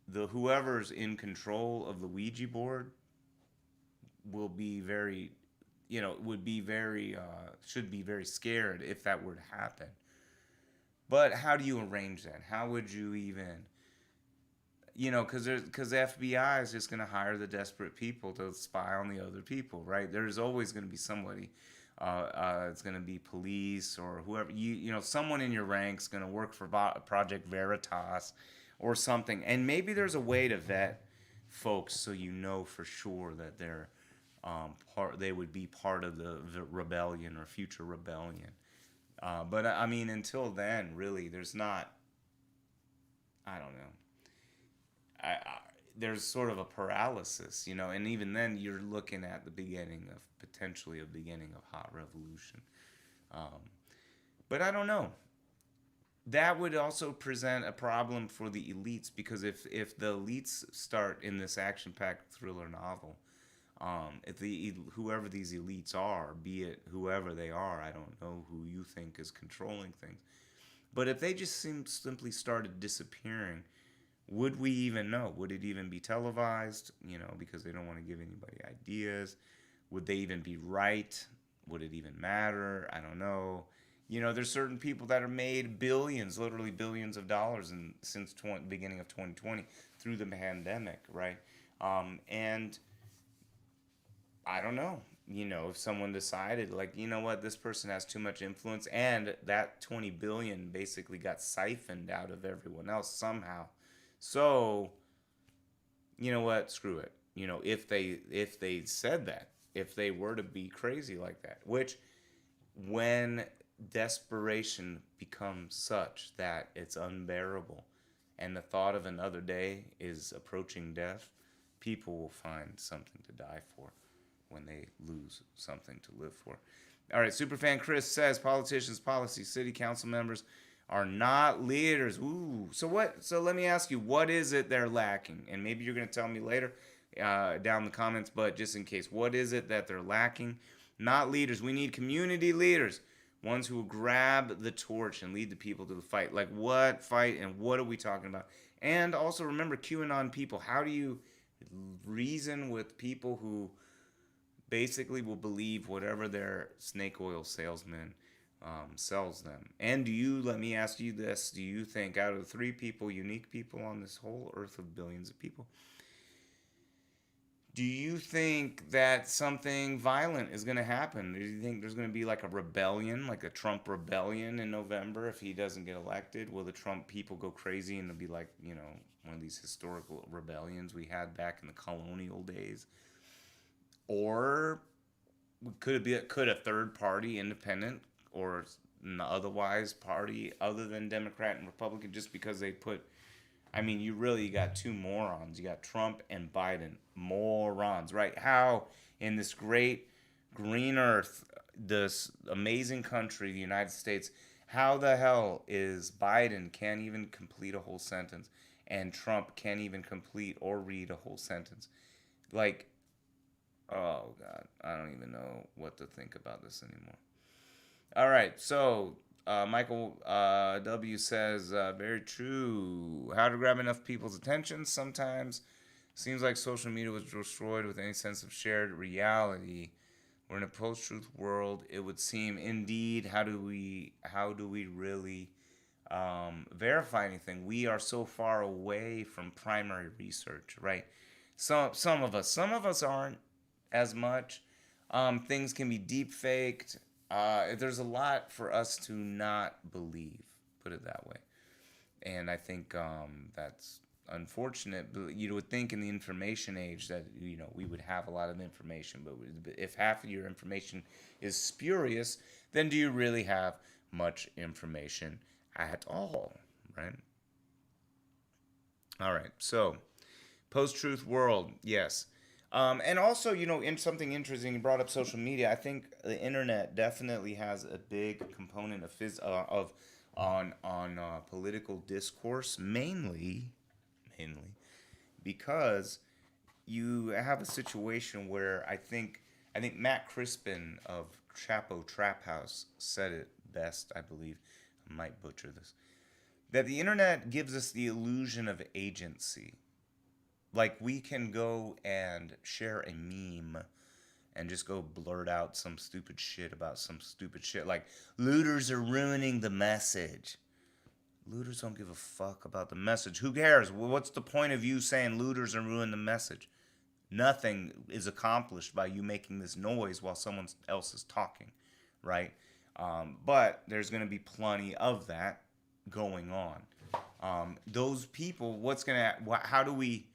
the whoever's in control of the Ouija board will be very, would be very, should be very scared if that were to happen. But how do you arrange that? How would you even, because the FBI is just going to hire the desperate people to spy on the other people, right? There's always going to be somebody. It's going to be police or whoever. Someone in your ranks going to work for Project Veritas or something. And maybe there's a way to vet folks so you know for sure that they would be part of the rebellion or future rebellion. But I mean, until then, really, there's not. I don't know. There's sort of a paralysis, and even then, you're looking at the beginning of potentially a beginning of hot revolution. Um, but I don't know. That would also present a problem for the elites, because if the elites start in this action-packed thriller novel, if whoever these elites are, be it whoever they are, I don't know who you think is controlling things, but if they just simply started disappearing, would we even know? Would it even be televised? Because they don't want to give anybody ideas. Would they even be right? Would it even matter? I don't know. There's certain people that are made billions, literally billions of dollars, since beginning of 2020 through the pandemic, right? And I don't know. If someone decided, like, what, this person has too much influence, and that 20 billion basically got siphoned out of everyone else somehow. So, you know what? Screw it. If they said that, if they were to be crazy like that, which, when desperation becomes such that it's unbearable and the thought of another day is approaching death, people will find something to die for when they lose something to live for. All right, Superfan Chris says politicians, policies, city council members are not leaders. Ooh, so what? So let me ask you, what is it they're lacking? And maybe you're going to tell me later down in the comments, but just in case, what is it that they're lacking? Not leaders. We need community leaders, ones who will grab the torch and lead the people to the fight. Like, what fight and what are we talking about? And also remember, QAnon people. How do you reason with people who basically will believe whatever their snake oil salesman sells them? And let me ask you this, do you think out of the 3 people, unique people on this whole earth of billions of people, do you think that something violent is going to happen? Do you think there's going to be like a rebellion, like a Trump rebellion in November if he doesn't get elected? Will the Trump people go crazy and it'll be like, one of these historical rebellions we had back in the colonial days? Or could a third party, independent or otherwise party other than Democrat and Republican, just because they put, you got 2 morons. You got Trump and Biden. Morons, right? How in this great green earth, this amazing country, the United States, How the hell is Biden can't even complete a whole sentence and Trump can't even complete or read a whole sentence? Like, oh God, I don't even know what to think about this anymore. All right, so Michael W says, very true. How to grab enough people's attention? Sometimes seems like social media was destroyed with any sense of shared reality. We're in a post-truth world. It would seem, indeed. How do we really verify anything? We are so far away from primary research, right? Some of us aren't as much. Things can be deep faked. There's a lot for us to not believe. Put it that way. And I think that's unfortunate. But you would think in the information age that we would have a lot of information. But if half of your information is spurious, then do you really have much information at all, right? All right. So post-truth world, yes. And also, in something interesting, you brought up social media. I think the internet definitely has a big component of on political discourse, mainly because you have a situation where I think Matt Crispin of Chapo Trap House said it best. I believe I might butcher this. That the internet gives us the illusion of agency. Like we can go and share a meme and just go blurt out some stupid shit about some stupid shit. Like looters are ruining the message. Looters don't give a fuck about the message. Who cares? What's the point of you saying looters are ruining the message? Nothing is accomplished by you making this noise while someone else is talking, right? But there's going to be plenty of that going on. Those people, how do we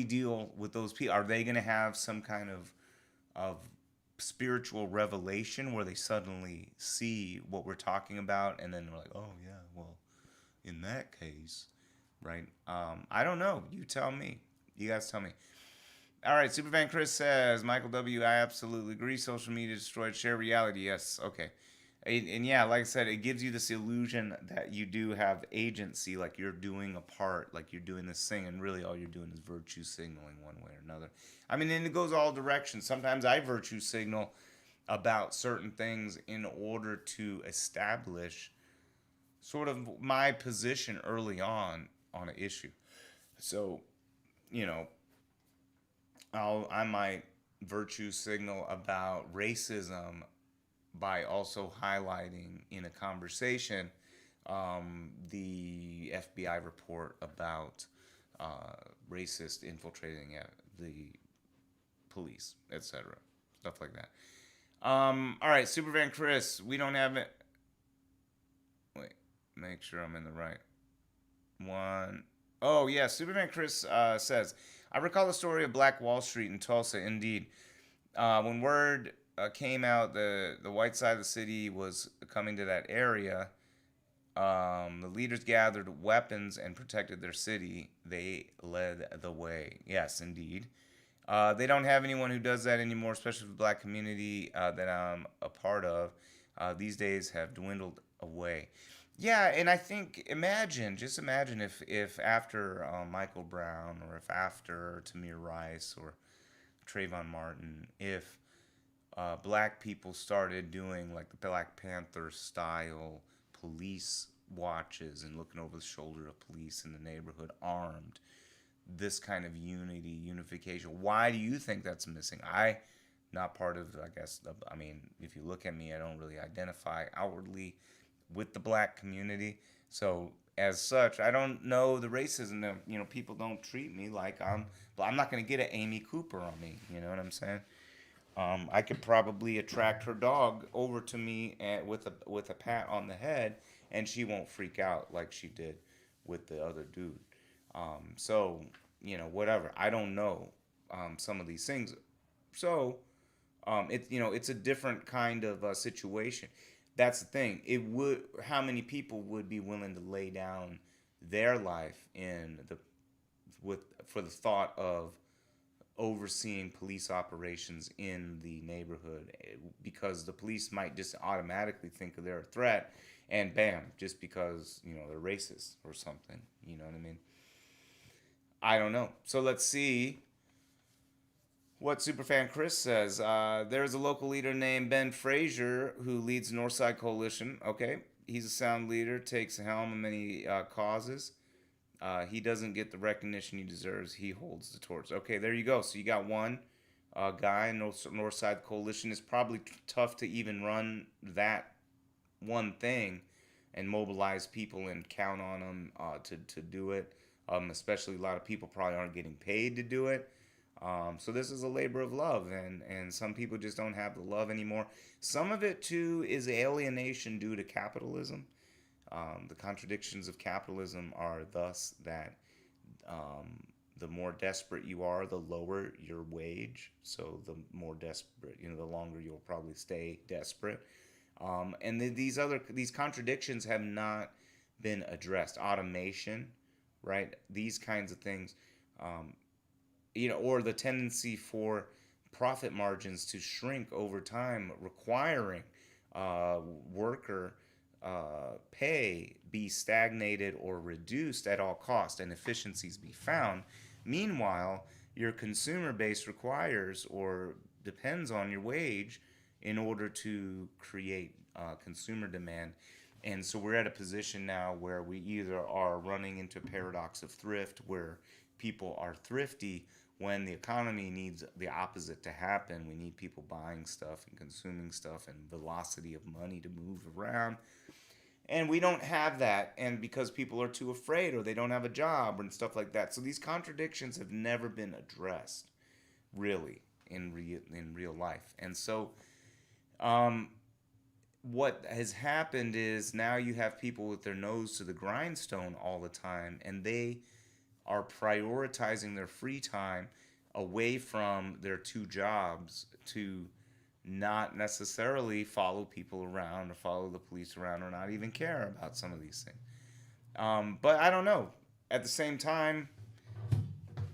deal with those people? Are they going to have some kind of spiritual revelation where they suddenly see what we're talking about and then they're like, oh yeah, well, in that case, right? I don't know. You tell me. You guys tell me. All right, Superfan Chris says, Michael W., I absolutely agree. Social media destroyed shared reality. Yes, okay. And yeah, like I said, it gives you this illusion that you do have agency, like you're doing a part, like you're doing this thing, and really all you're doing is virtue signaling one way or another. I mean, and it goes all directions. Sometimes I virtue signal about certain things in order to establish sort of my position early on an issue. So, you know, I might virtue signal about racism by also highlighting in a conversation the FBI report about racist infiltrating the police, etc. Stuff like that. All right, Supervan Chris, we don't have it. Wait, make sure I'm in the right one. Oh, yeah, Superman Chris says, I recall the story of Black Wall Street in Tulsa. Indeed. When word came out the white side of the city was coming to that area, the leaders gathered weapons and protected their city. They led the way. Yes, indeed. They don't have anyone who does that anymore, especially the black community that I'm a part of. These days have dwindled away. Yeah, and I think just imagine if after Michael Brown or if after Tamir Rice or Trayvon Martin, if black people started doing like the Black Panther style police watches and looking over the shoulder of police in the neighborhood armed, this kind of unification. Why do you think that's missing? Not part of, I guess, I mean, if you look at me, I don't really identify outwardly with the black community. So as such, I don't know the racism that, people don't treat me like but I'm not going to get an Amy Cooper on me. You know what I'm saying? I could probably attract her dog over to me with a pat on the head, and she won't freak out like she did with the other dude. So, whatever. I don't know some of these things. So, it's a different kind of situation. That's the thing. How many people would be willing to lay down their life for the thought of overseeing police operations in the neighborhood, because the police might just automatically think they're a threat, and bam, just because they're racist or something. You know what I mean? I don't know. So let's see what Superfan Chris says. There's a local leader named Ben Frazier who leads Northside Coalition. Okay, he's a sound leader, takes the helm in many causes. He doesn't get the recognition he deserves. He holds the torch. Okay, there you go. So you got one guy in Northside Coalition. It's probably tough to even run that one thing and mobilize people and count on them to do it. Especially a lot of people probably aren't getting paid to do it. So this is a labor of love, and some people just don't have the love anymore. Some of it too is alienation due to capitalism. The contradictions of capitalism are thus that the more desperate you are, the lower your wage. So the more desperate, the longer you'll probably stay desperate. And these contradictions have not been addressed. Automation, right? These kinds of things, or the tendency for profit margins to shrink over time, requiring worker pay be stagnated or reduced at all cost and efficiencies be found. Meanwhile, your consumer base requires or depends on your wage in order to create consumer demand. And so we're at a position now where we either are running into a paradox of thrift, where people are thrifty when the economy needs the opposite to happen. We need people buying stuff and consuming stuff and velocity of money to move around. And we don't have that, and because people are too afraid or they don't have a job and stuff like that. So these contradictions have never been addressed, really, in real life. And so what has happened is now you have people with their nose to the grindstone all the time, and they are prioritizing their free time away from their two jobs to not necessarily follow people around or follow the police around or not even care about some of these things. But I don't know. At the same time,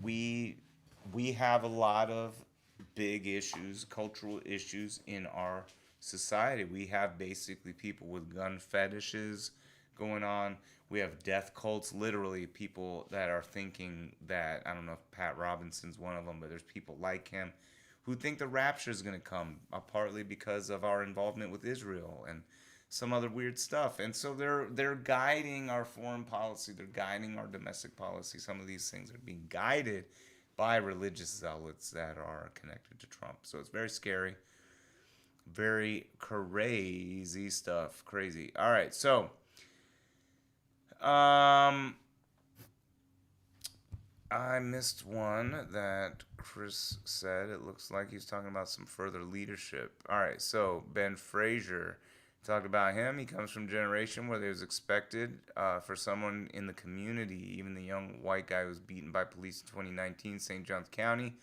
we have a lot of big issues, cultural issues in our society. We have basically people with gun fetishes going on. We have death cults, literally people that are thinking that, I don't know if Pat Robinson's one of them, but there's people like him who think the rapture is going to come, partly because of our involvement with Israel and some other weird stuff. And so they're guiding our foreign policy, they're guiding our domestic policy. Some of these things are being guided by religious zealots that are connected to Trump. So it's very scary, very crazy stuff. Crazy. All right, so I missed one that Chris said. It looks like he's talking about some further leadership. All right, so Ben Frazier, talked about him. He comes from a generation where it was expected for someone in the community, even the young white guy who was beaten by police in 2019, St. Johns County,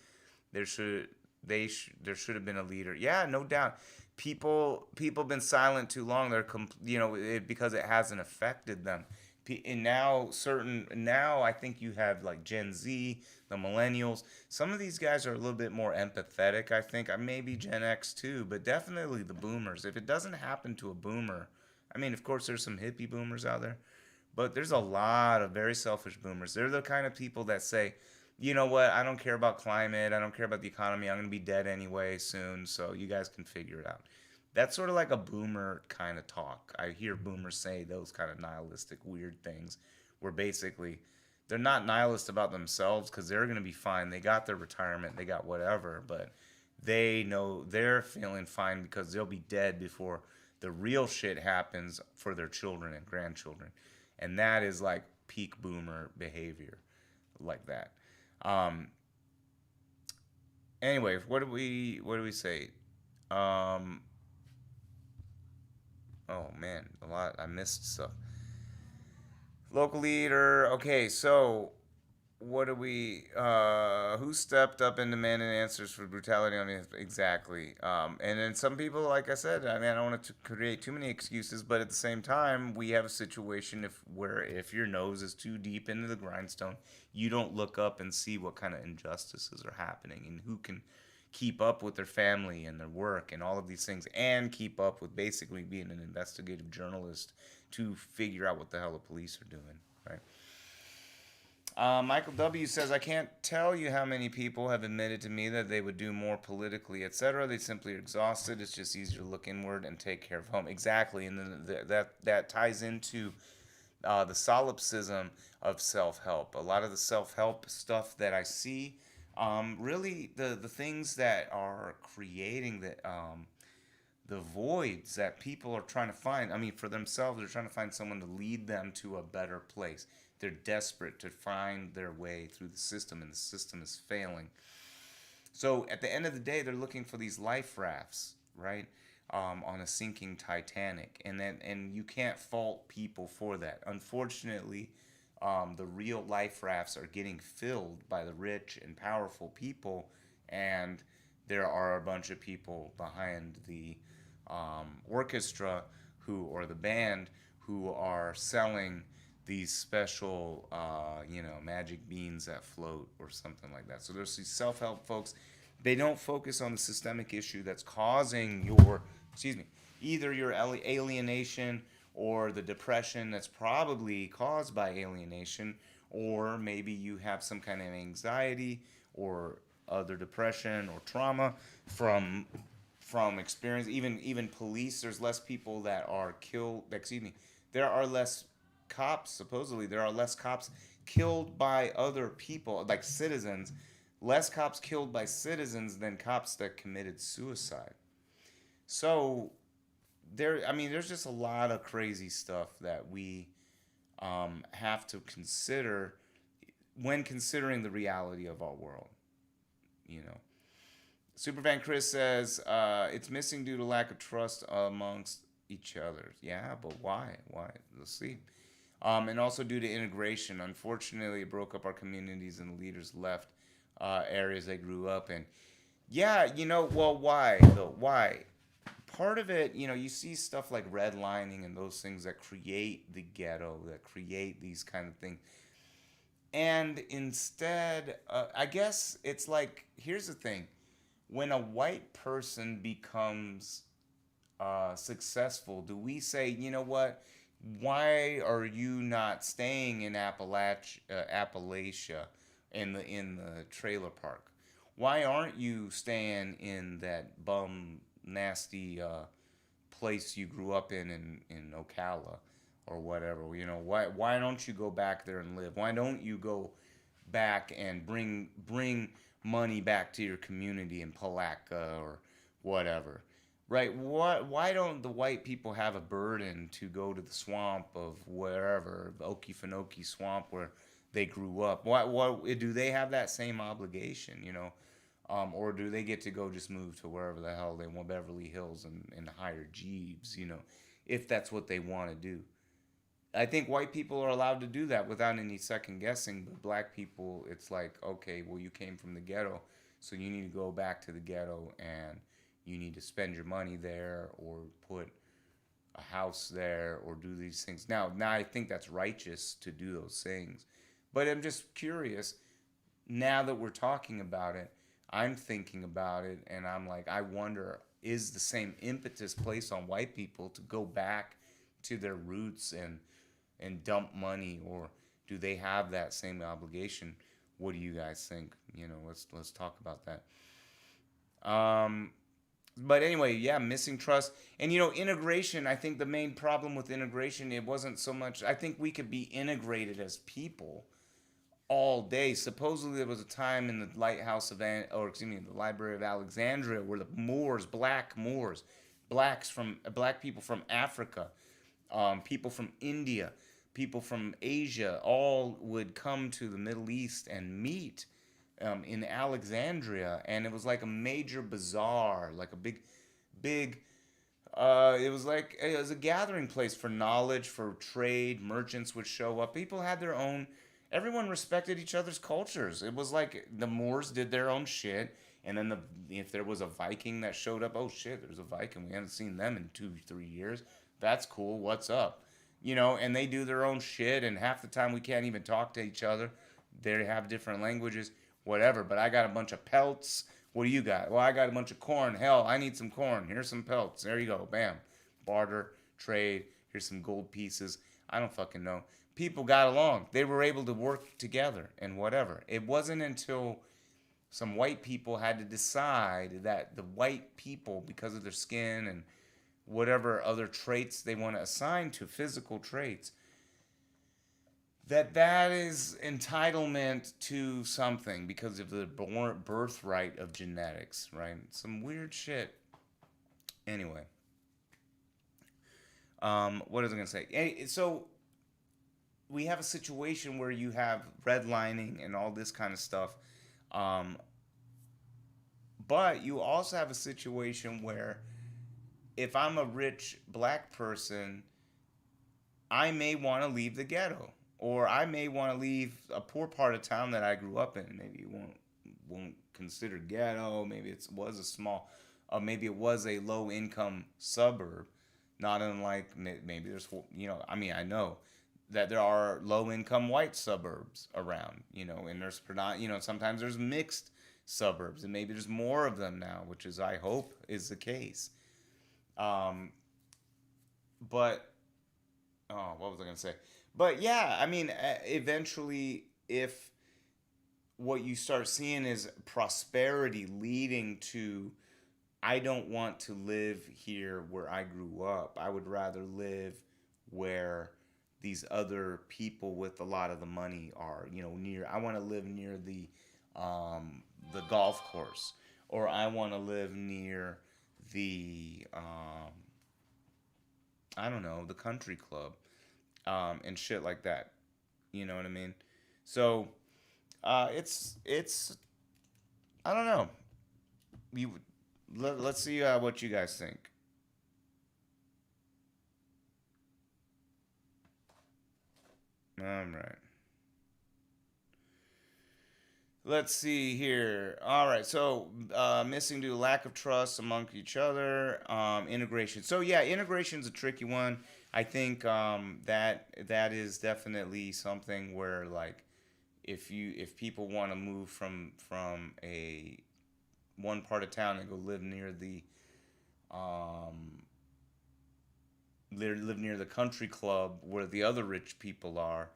there should have been a leader. Yeah, no doubt. People been silent too long. Because it hasn't affected them. And now I think you have like Gen Z, the millennials. Some of these guys are a little bit more empathetic, I think. Maybe Gen X too, but definitely the boomers. If it doesn't happen to a boomer, I mean, of course there's some hippie boomers out there, but there's a lot of very selfish boomers. They're the kind of people that say, you know what, I don't care about climate, I don't care about the economy, I'm going to be dead anyway soon, so you guys can figure it out. That's sort of like a boomer kind of talk. I hear boomers say those kind of nihilistic, weird things where basically they're not nihilist about themselves because they're going to be fine. They got their retirement, they got whatever, but they know they're feeling fine because they'll be dead before the real shit happens for their children and grandchildren. And that is like peak boomer behavior, like that. Anyway, what do we say? Oh man, a lot. I missed stuff. Local leader. Okay, so what do we who stepped up and demanded answers for brutality on the exactly, and then some people, like I said, I mean, I don't want to create too many excuses, but at the same time we have a situation if your nose is too deep into the grindstone, you don't look up and see what kind of injustices are happening and who can keep up with their family and their work and all of these things, and keep up with basically being an investigative journalist to figure out what the hell the police are doing, right? Michael W. says, I can't tell you how many people have admitted to me that they would do more politically, etc. They simply are exhausted. It's just easier to look inward and take care of home. Exactly. And then that ties into the solipsism of self help. A lot of the self help stuff that I see, really, the things that are creating the voids that people are trying to find. I mean, for themselves, they're trying to find someone to lead them to a better place. They're desperate to find their way through the system, and the system is failing. So at the end of the day, they're looking for these life rafts, right, on a sinking Titanic, and you can't fault people for that. Unfortunately, the real life rafts are getting filled by the rich and powerful people, and there are a bunch of people behind the orchestra or the band who are selling these special, magic beans that float or something like that. So there's these self-help folks. They don't focus on the systemic issue that's causing either your alienation or the depression that's probably caused by alienation, or maybe you have some kind of anxiety or other depression or trauma from experience. Even police, there's less people that are killed. There are less cops. Supposedly, there are less cops killed by other people, like citizens. Less cops killed by citizens than cops that committed suicide. So there's just a lot of crazy stuff that we have to consider when considering the reality of our world. You know, Supervan Chris says it's missing due to lack of trust amongst each other. Yeah, but why? Why? Let's see. And also due to integration. Unfortunately, it broke up our communities, and the leaders left areas they grew up in. Yeah, well, why though? Why? Part of it, you see stuff like redlining and those things that create the ghetto, that create these kind of things. And instead, I guess it's like, here's the thing. When a white person becomes successful, do we say, you know what? Why are you not staying in Appalachia in the trailer park? Why aren't you staying in that bum nasty place you grew up in Ocala or whatever? Why don't you go back there and live? Why don't you go back and bring money back to your community in Palatka or whatever? Right? Why don't the white people have a burden to go to the swamp of wherever, the Okefenokee swamp where they grew up? Why do they have that same obligation? Or do they get to go just move to wherever the hell they want, Beverly Hills, and hire Jeeves? If that's what they want to do. I think white people are allowed to do that without any second guessing, but black people, it's like, okay, well, you came from the ghetto, so you need to go back to the ghetto, and you need to spend your money there or put a house there or do these things. Now I think that's righteous to do those things. But I'm just curious, now that we're talking about it, I'm thinking about it, and I'm like, I wonder, is the same impetus placed on white people to go back to their roots and dump money, or do they have that same obligation? What do you guys think? Let's talk about that. But anyway, yeah, missing trust and integration. I think the main problem with integration, it wasn't so much. I think we could be integrated as people all day. Supposedly, there was a time in the lighthouse of, the Library of Alexandria, where the Moors, black Moors, black people from Africa, people from India, people from Asia, all would come to the Middle East and meet in Alexandria, and it was like a major bazaar, like a big. It was a gathering place for knowledge, for trade. Merchants would show up. People had their own everyone respected each other's cultures. It was like the Moors did their own shit, and then if there was a Viking that showed up, oh shit, there's a Viking. We haven't seen them in 2 3 years. That's cool. What's up? And they do their own shit, and half the time we can't even talk to each other. They have different languages, whatever. But I got a bunch of pelts. What do you got? Well, I got a bunch of corn. Hell, I need some corn. Here's some pelts. There you go. Bam. Barter, trade. Here's some gold pieces. I don't fucking know. People got along. They were able to work together and whatever. It wasn't until some white people had to decide that the white people, because of their skin and whatever other traits they want to assign to physical traits, that is entitlement to something because of the birthright of genetics, right? Some weird shit. Anyway, what was I gonna say? So we have a situation where you have redlining and all this kind of stuff, but you also have a situation where if I'm a rich black person, I may want to leave the ghetto, or I may want to leave a poor part of town that I grew up in. Maybe you won't consider ghetto. Maybe it was a small, maybe it was a low income suburb. Not unlike maybe there's I know that there are low income white suburbs around. And there's sometimes there's mixed suburbs, and maybe there's more of them now, which is I hope is the case. But what was I gonna say? But yeah, I mean, eventually, if what you start seeing is prosperity leading to, I don't want to live here where I grew up. I would rather live where these other people with a lot of the money are. Near. I want to live near the golf course, or I want to live near the I don't know, the country club, and shit like that. You know what I mean? So it's I don't know. Let's see what you guys think. All right. Let's see here. All right. So, missing due to lack of trust among each other. Integration. So yeah, integration is a tricky one. I think that is definitely something where, like, if people want to move from a one part of town and go live near the live near the country club where the other rich people are,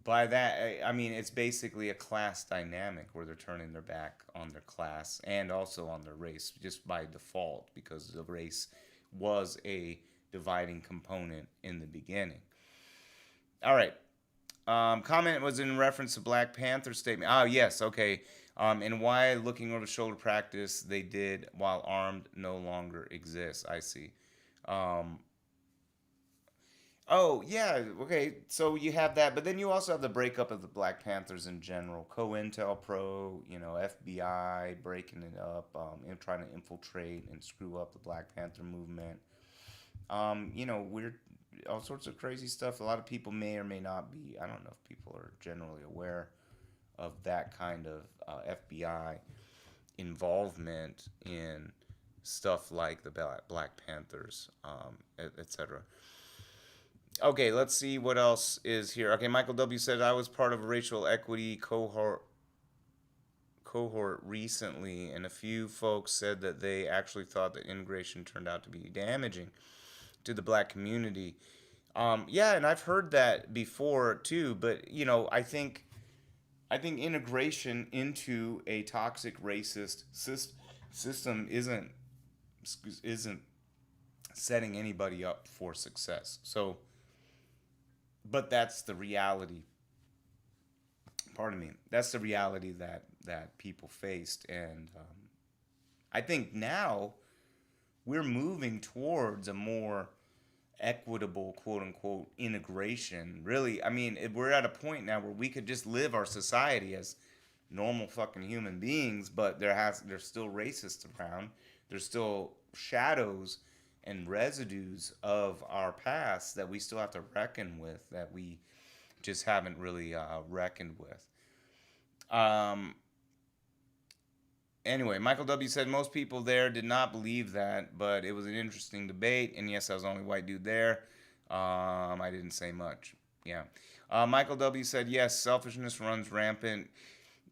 by that I mean it's basically a class dynamic where they're turning their back on their class and also on their race just by default, because the race was a dividing component in the beginning. All right. Comment was in reference to Black Panther statement. Oh yes, okay. And why looking over the shoulder practice they did while armed no longer exists. I see. Um, Oh yeah, okay. So you have that, but then you also have the breakup of the Black Panthers in general. COINTELPRO, FBI breaking it up, and trying to infiltrate and screw up the Black Panther movement. Weird, all sorts of crazy stuff. A lot of people may or may not be. I don't know if people are generally aware of that kind of FBI involvement in stuff like the Black Panthers, etc. Okay, let's see what else is here. Okay, Michael W. said I was part of a racial equity cohort recently, and a few folks said that they actually thought that integration turned out to be damaging to the black community. Yeah, and I've heard that before too. But I think integration into a toxic racist system isn't setting anybody up for success. So, but that's the reality. Pardon me. That's the reality that people faced, and I think now we're moving towards a more equitable, quote unquote, integration. Really, I mean, we're at a point now where we could just live our society as normal fucking human beings, but there's still racists around. There's still shadows and residues of our past that we still have to reckon with, that we just haven't really reckoned with. Um, anyway, Michael W. said most people there did not believe that, but it was an interesting debate. And yes, I was the only white dude there. I didn't say much. Yeah. Michael W. said yes, selfishness runs rampant.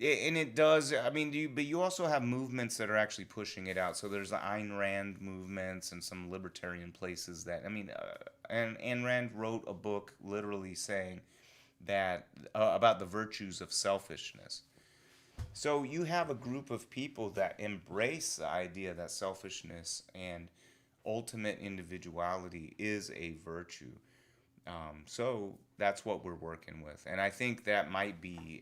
And it does. I mean, but you also have movements that are actually pushing it out. So there's the Ayn Rand movements and some libertarian places that, I mean, and Ayn Rand wrote a book literally saying that about the virtues of selfishness. So you have a group of people that embrace the idea that selfishness and ultimate individuality is a virtue. So that's what we're working with, and I think that might be.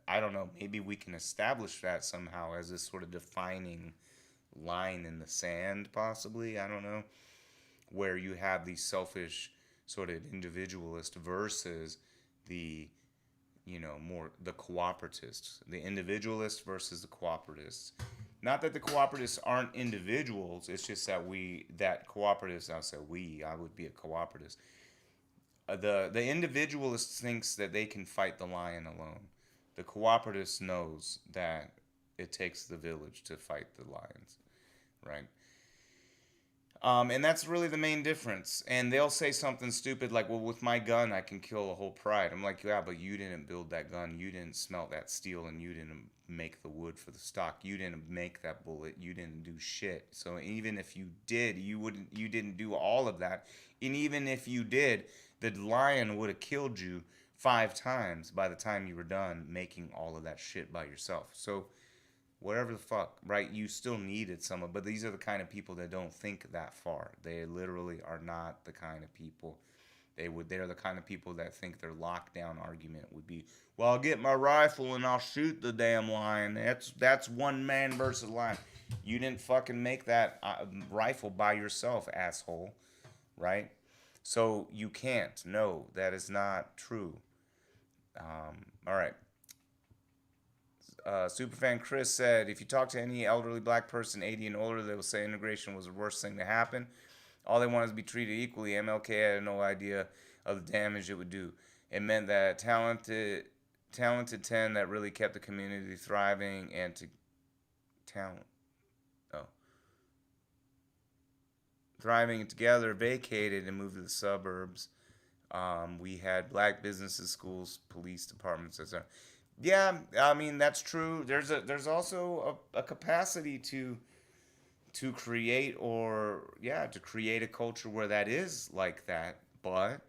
I don't know. Maybe we can establish that somehow as this sort of defining line in the sand, possibly. I don't know, where you have these selfish sort of individualist versus the more the cooperatists, the individualists versus the cooperatists. Not that the cooperatists aren't individuals, it's just that that cooperatists, I would be a cooperativist. The individualist thinks that they can fight the lion alone. The cooperativist knows that it takes the village to fight the lions, right? And that's really the main difference. And they'll say something stupid like, well, with my gun, I can kill a whole pride. I'm like, yeah, but you didn't build that gun. You didn't smelt that steel, and you didn't make the wood for the stock. You didn't make that bullet. You didn't do shit. So even if you did, you didn't do all of that. And even if you did, the lion would have killed you 5 times by the time you were done making all of that shit by yourself. So whatever the fuck, right? You still needed someone, but these are the kind of people that don't think that far. They literally are not the kind of people. They're the kind of people that think their lockdown argument would be, well, I'll get my rifle and I'll shoot the damn lion. That's one man versus lion. You didn't fucking make that rifle by yourself, asshole, right? So you can't. No, that is not true. All right. Superfan Chris said, if you talk to any elderly black person 80 and older, they will say integration was the worst thing to happen. All they want is to be treated equally. MLK had no idea of the damage it would do. It meant that talented 10 that really kept the community thriving and to talent. Oh. Thriving together vacated and moved to the suburbs. We had black businesses, schools, police departments, etc. Yeah, I mean that's true. There's also a capacity to create to create a culture where that is like that. But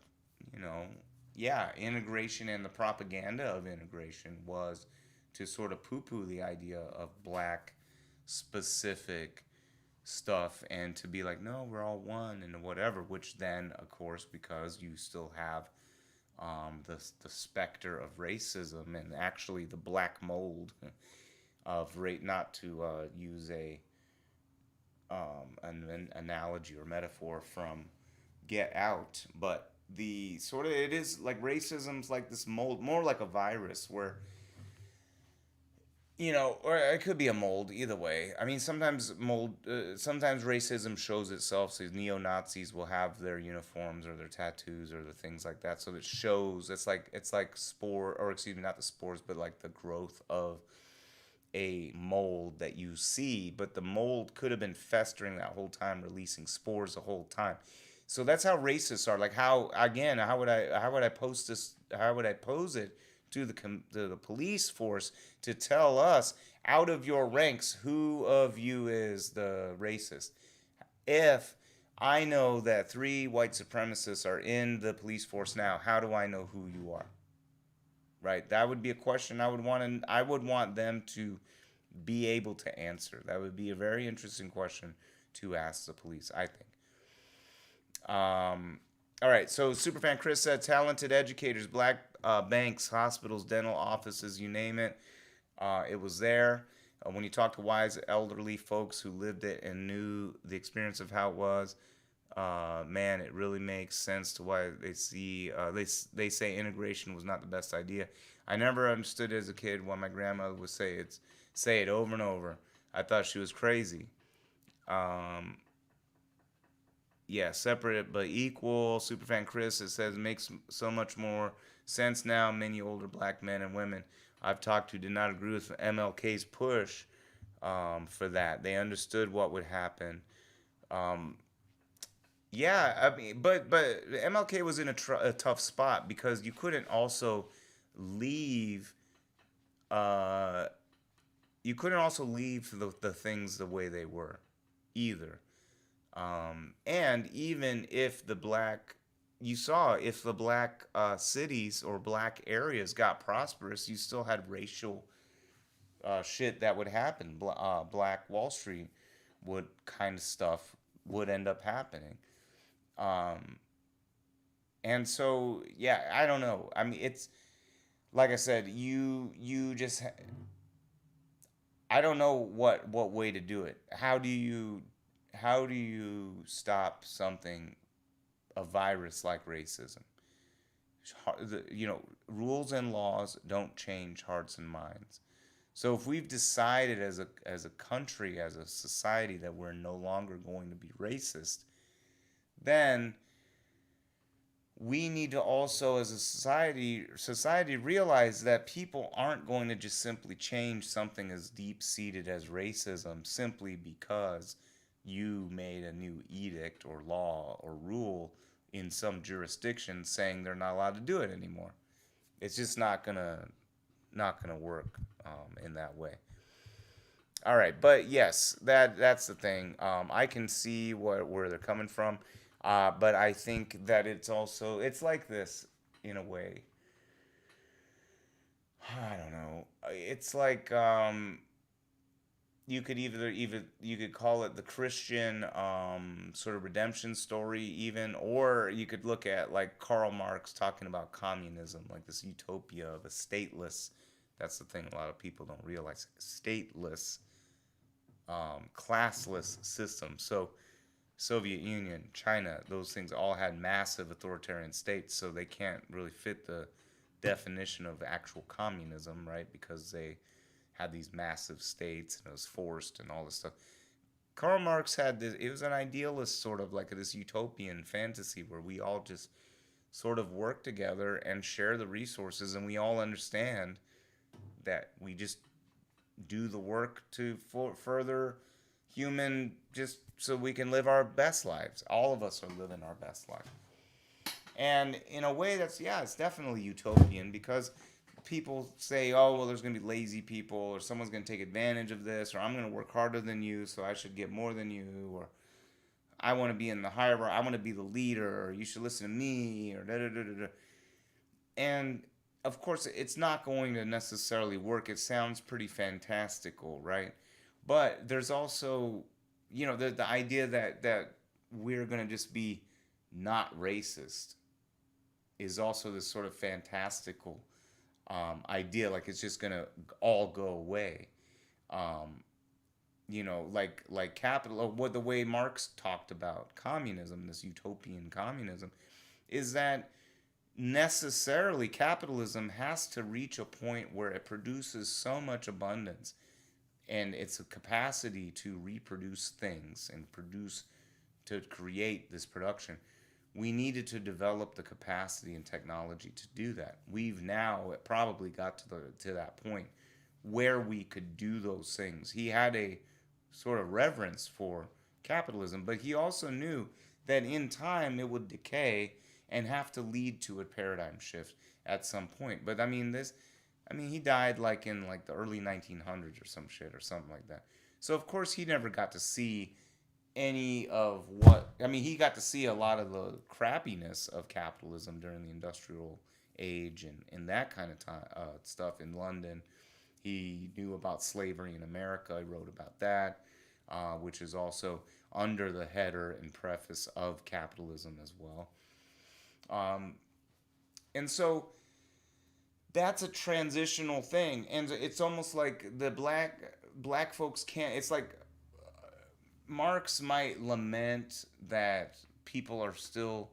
you know, yeah, integration and the propaganda of integration was to sort of poo-poo the idea of black specific stuff and to be like, no, we're all one and whatever. Which then, of course, because you still have the specter of racism and actually the black mold of rate. Not to use an analogy or metaphor from Get Out, but the sort of it is like racism's like this mold, more like a virus where or it could be a mold. Either way, I mean, sometimes racism shows itself. So neo Nazis will have their uniforms or their tattoos or the things like that. So it shows. It's like spore, or excuse me, not the spores, but like the growth of a mold that you see. But the mold could have been festering that whole time, releasing spores the whole time. So that's how racists are. Like how would I post this? How would I pose it to the police force to tell us out of your ranks who of you is the racist? If I know that 3 white supremacists are in the police force now, how do I know who you are? Right? That would be a question I would want them to be able to answer. That would be a very interesting question to ask the police, I think. All right, so Superfan Chris said, talented educators, black banks, hospitals, dental offices, you name it. It was there. When you talk to wise elderly folks who lived it and knew the experience of how it was, man, it really makes sense to why they say integration was not the best idea. I never understood as a kid why my grandmother would say it over and over. I thought she was crazy. Yeah, separate but equal. Superfan Chris, it says, makes so much more Since now, many older black men and women I've talked to did not agree with MLK's push for that. They understood what would happen. Um, yeah, I mean, but MLK was in a tough spot because you couldn't also leave. Uh, you couldn't also leave the things the way they were, either. And even if the black, you saw if the black cities or black areas got prosperous, you still had racial shit that would happen. Black Wall Street would kind of stuff would end up happening. Um, and so yeah, I don't know. I mean, it's like I said, you just I don't know what way to do it. How do you stop something, a virus like racism? Rules and laws don't change hearts and minds. So if we've decided as a country, as a society, that we're no longer going to be racist, then we need to also, as a society realize that people aren't going to just simply change something as deep seated as racism simply because you made a new edict or law or rule in some jurisdiction saying they're not allowed to do it anymore. It's just not gonna work in that way. All right, but yes, that's the thing. I can see where they're coming from, but I think that it's like this in a way. I don't know. It's like you could either you could call it the Christian sort of redemption story even, or you could look at like Karl Marx talking about communism, like this utopia of a stateless. That's the thing a lot of people don't realize: stateless, classless system. So Soviet Union, China, those things all had massive authoritarian states, so they can't really fit the definition of actual communism, right? Because they had these massive states and it was forced and all this stuff. Karl Marx had this, it was an idealist sort of like this utopian fantasy where we all just sort of work together and share the resources, and we all understand that we just do the work to further human, just so we can live our best lives. All of us are living our best life. And in a way that's, yeah, it's definitely utopian because people say, oh, well, there's going to be lazy people, or someone's going to take advantage of this, or I'm going to work harder than you, so I should get more than you, or I want to be in the hierarchy, I want to be the leader, or you should listen to me, or da da da da da. And of course, it's not going to necessarily work. It sounds pretty fantastical, right? But there's also, the idea that we're going to just be not racist is also this sort of fantastical idea, like it's just gonna all go away. Um, like capital, or what the way Marx talked about communism, this utopian communism, is that necessarily capitalism has to reach a point where it produces so much abundance and its capacity to reproduce things and produce to create this production. We needed to develop the capacity and technology to do that. We've now probably got to that point where we could do those things. He had a sort of reverence for capitalism, but he also knew that in time it would decay and have to lead to a paradigm shift at some point. But he died like in like the early 1900s or some shit or something like that. So of course he never got to see any of he got to see a lot of the crappiness of capitalism during the industrial age and that kind of time stuff in London. He knew about slavery in America. He wrote about that, which is also under the header and preface of capitalism as well. Um, and so that's a transitional thing, and it's almost like the black folks can't. It's like Marx might lament that people are still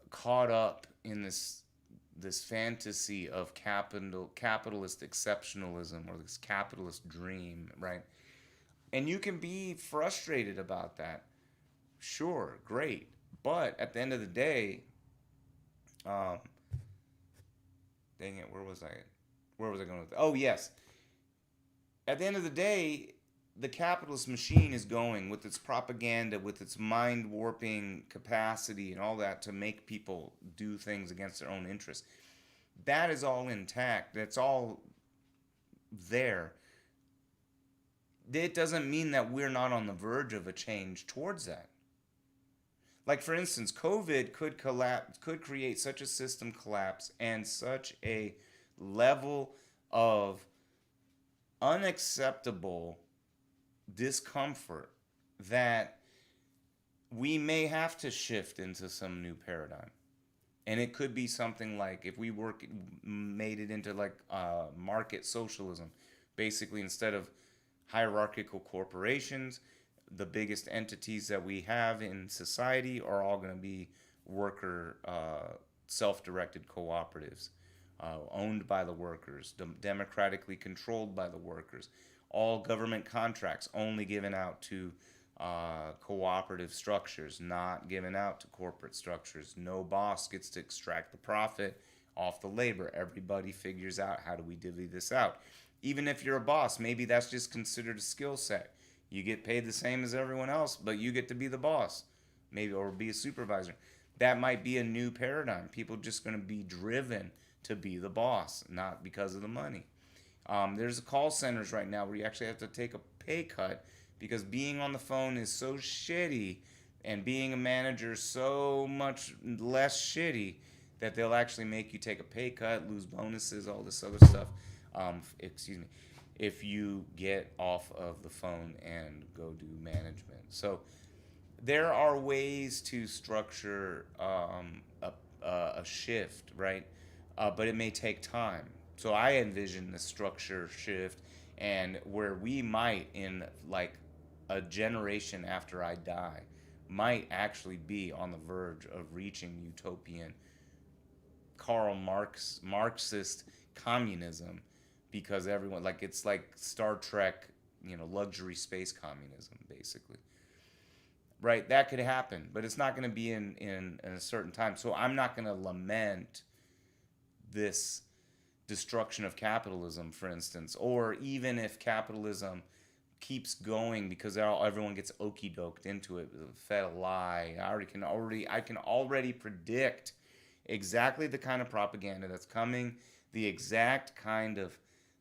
caught up in this fantasy of capitalist exceptionalism, or this capitalist dream, right? And you can be frustrated about that. Sure, great. But at the end of the day, um, Dang it, where was I? Where was I going with that? Oh, yes. At the end of the day, the capitalist machine is going with its propaganda, with its mind warping capacity and all that to make people do things against their own interests. That is all intact. That's all there. It doesn't mean that we're not on the verge of a change towards that. Like for instance, COVID could collapse, could create such a system collapse and such a level of unacceptable discomfort that we may have to shift into some new paradigm. And it could be something like if we made it into like market socialism, basically instead of hierarchical corporations, the biggest entities that we have in society are all going to be worker self-directed cooperatives, owned by the workers, democratically controlled by the workers. All government contracts only given out to cooperative structures, not given out to corporate structures. No boss gets to extract the profit off the labor. Everybody figures out how do we divvy this out. Even if you're a boss, maybe that's just considered a skill set. You get paid the same as everyone else, but you get to be the boss, maybe, or be a supervisor. That might be a new paradigm. People just going to be driven to be the boss, not because of the money. There's call centers right now where you actually have to take a pay cut because being on the phone is so shitty and being a manager so much less shitty that they'll actually make you take a pay cut, lose bonuses, all this other stuff. Excuse me, if you get off of the phone and go do management. So there are ways to structure a shift, right? But it may take time. So I envision the structure shift and where we might, in like a generation after I die, might actually be on the verge of reaching utopian Marxist communism, because everyone, like, it's like Star Trek, luxury space communism, basically. Right? That could happen, but it's not going to be in a certain time. So I'm not going to lament this destruction of capitalism, for instance, or even if capitalism keeps going because everyone gets okey doked into it, fed a lie. I can already predict exactly the kind of propaganda that's coming, the exact kind of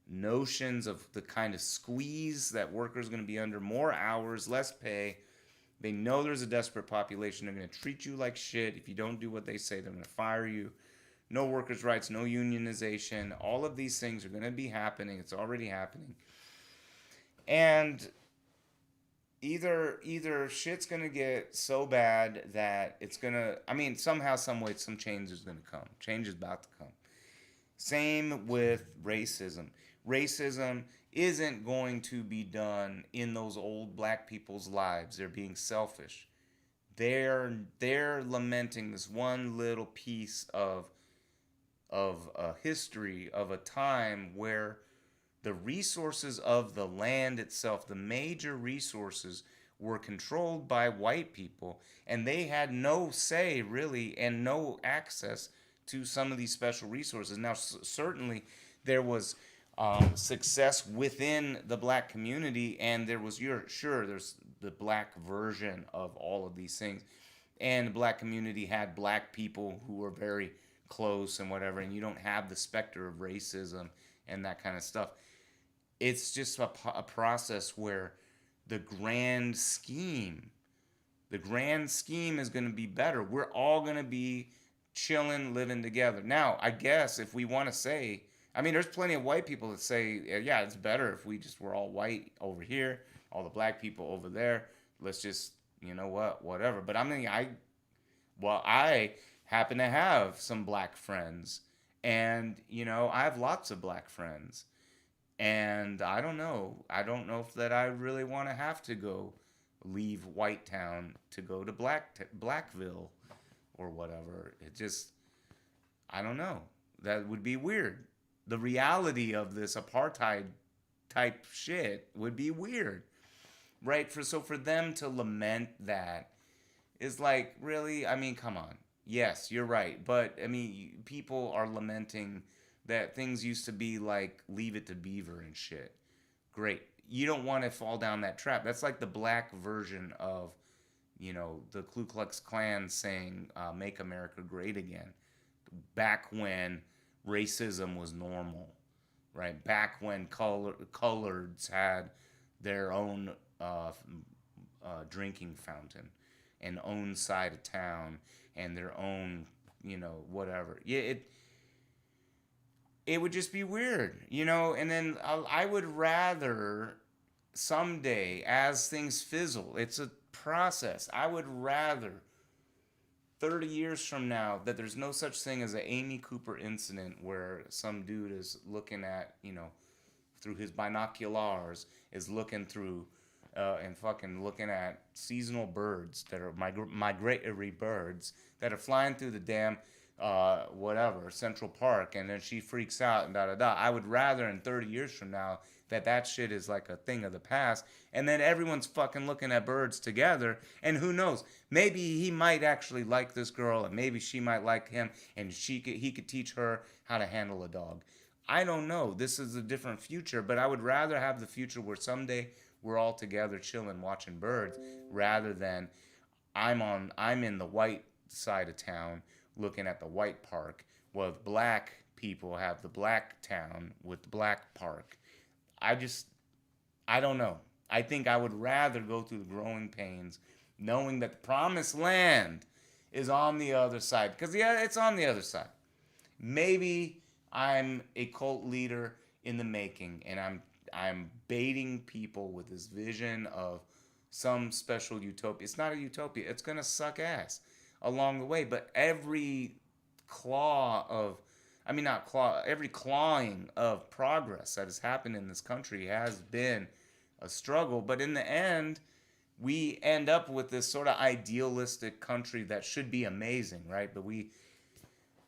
notions of the kind of squeeze that workers are going to be under, more hours, less pay. They know there's a desperate population. They're going to treat you like shit. If you don't do what they say, they're going to fire you. No workers' rights, no unionization. All of these things are going to be happening. It's already happening. And either shit's going to get so bad that it's going to, somehow, some way, some change is going to come. Change is about to come. Same with racism. Racism isn't going to be done in those old black people's lives. They're being selfish. They're lamenting this one little piece of a history of a time where the resources of the land itself, the major resources, were controlled by white people, and they had no say really and no access to some of these special resources. Now, certainly there was success within the black community, and there was, there's the black version of all of these things, and the black community had black people who were very close and whatever, and you don't have the specter of racism and that kind of stuff. It's just a process where the grand scheme is going to be better. We're all going to be chilling, living together. Now, I guess if we want to say, there's plenty of white people that say, yeah, it's better if we're all white over here, all the black people over there. Let's just, whatever. But I happen to have some black friends, and, I have lots of black friends. And I don't know if that I really want to have to go leave White Town to go to Blackville or whatever. It just, I don't know. That would be weird. The reality of this apartheid type shit would be weird, right? So for them to lament that is like, really? Come on. Yes, you're right. But, people are lamenting that things used to be like Leave It to Beaver and shit. Great. You don't want to fall down that trap. That's like the black version of, the Ku Klux Klan saying, "Make America Great Again." Back when racism was normal, right? Back when coloreds had their own drinking fountain and own side of town and their own, whatever. Yeah, it would just be weird, And then I would rather someday, as things fizzle, it's a process. I would rather 30 years from now that there's no such thing as an Amy Cooper incident where some dude is looking at, through his binoculars, is looking through and fucking looking at seasonal birds that are migratory birds that are flying through the damn whatever Central Park, and then she freaks out and da da da. I would rather in 30 years from now that shit is like a thing of the past, and then everyone's fucking looking at birds together, and who knows, maybe he might actually like this girl, and maybe she might like him, and he could teach her how to handle a dog. I don't know. This is a different future, but I would rather have the future where someday we're all together chilling watching birds, rather than I'm in the white side of town looking at the white park, while the black people have the black town with the black park. I don't know. I think I would rather go through the growing pains knowing that the promised land is on the other side. Because, yeah, it's on the other side. Maybe I'm a cult leader in the making, and I'm baiting people with this vision of some special utopia. It's not a utopia. It's going to suck ass along the way. But every every clawing of progress that has happened in this country has been a struggle. But in the end, we end up with this sort of idealistic country that should be amazing, right? But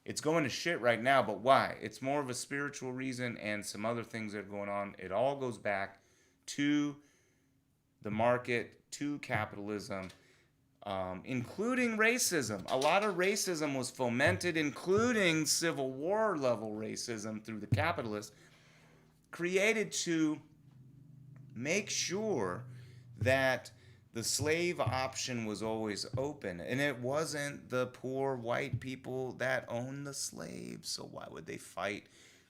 it's going to shit right now. But why? It's more of a spiritual reason and some other things that are going on. It all goes back to the market, to capitalism, including racism. A lot of racism was fomented, including Civil War level racism through the capitalists, created to make sure that the slave option was always open. And it wasn't the poor white people that owned the slaves. So why would they fight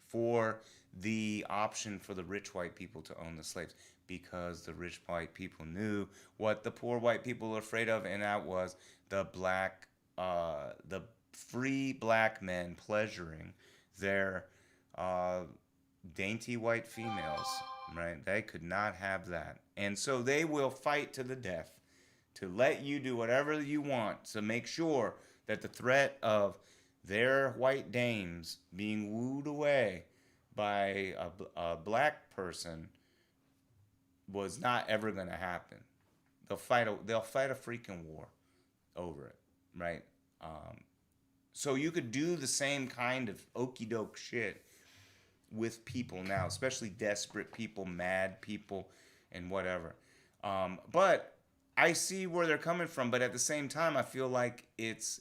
for the option for the rich white people to own the slaves? Because the rich white people knew what the poor white people were afraid of, and that was the free black men pleasuring their dainty white females, right? They could not have that. And so they will fight to the death to let you do whatever you want to make sure that the threat of their white dames being wooed away by a black person was not ever going to happen. They'll fight a freaking war over it, right? So you could do the same kind of okey doke shit with people now, especially desperate people, mad people, and whatever. But I see where they're coming from, but at the same time, I feel like it's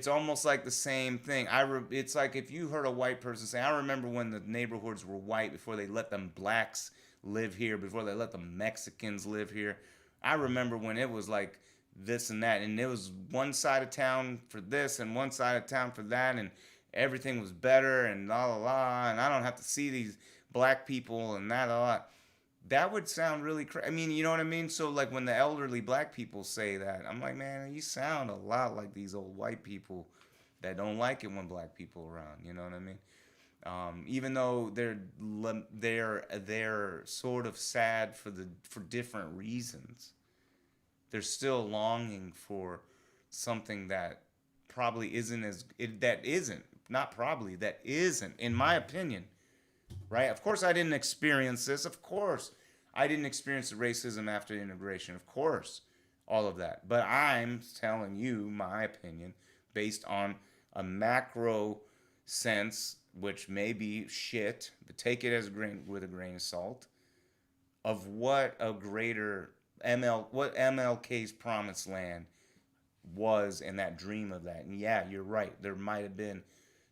almost like the same thing. It's like if you heard a white person say, I remember when the neighborhoods were white before they let them blacks live here, before they let the Mexicans live here. I remember when it was like this and that, and it was one side of town for this and one side of town for that, and everything was better and la la la, and I don't have to see these black people and that a lot. That would sound really crazy. I mean, you know what I mean? So like when the elderly black people say that, I'm like, man, you sound a lot like these old white people that don't like it when black people are around. You know what I mean? Even though they're sort of sad for different reasons, they're still longing for something that probably isn't in my opinion, right? Of course I didn't experience this. Of course I didn't experience the racism after integration. Of course, all of that. But I'm telling you my opinion based on a macro sense, which may be shit, but take it with a grain of salt, of what a greater what MLK's promised land was, and that dream of that. And yeah, you're right. There might have been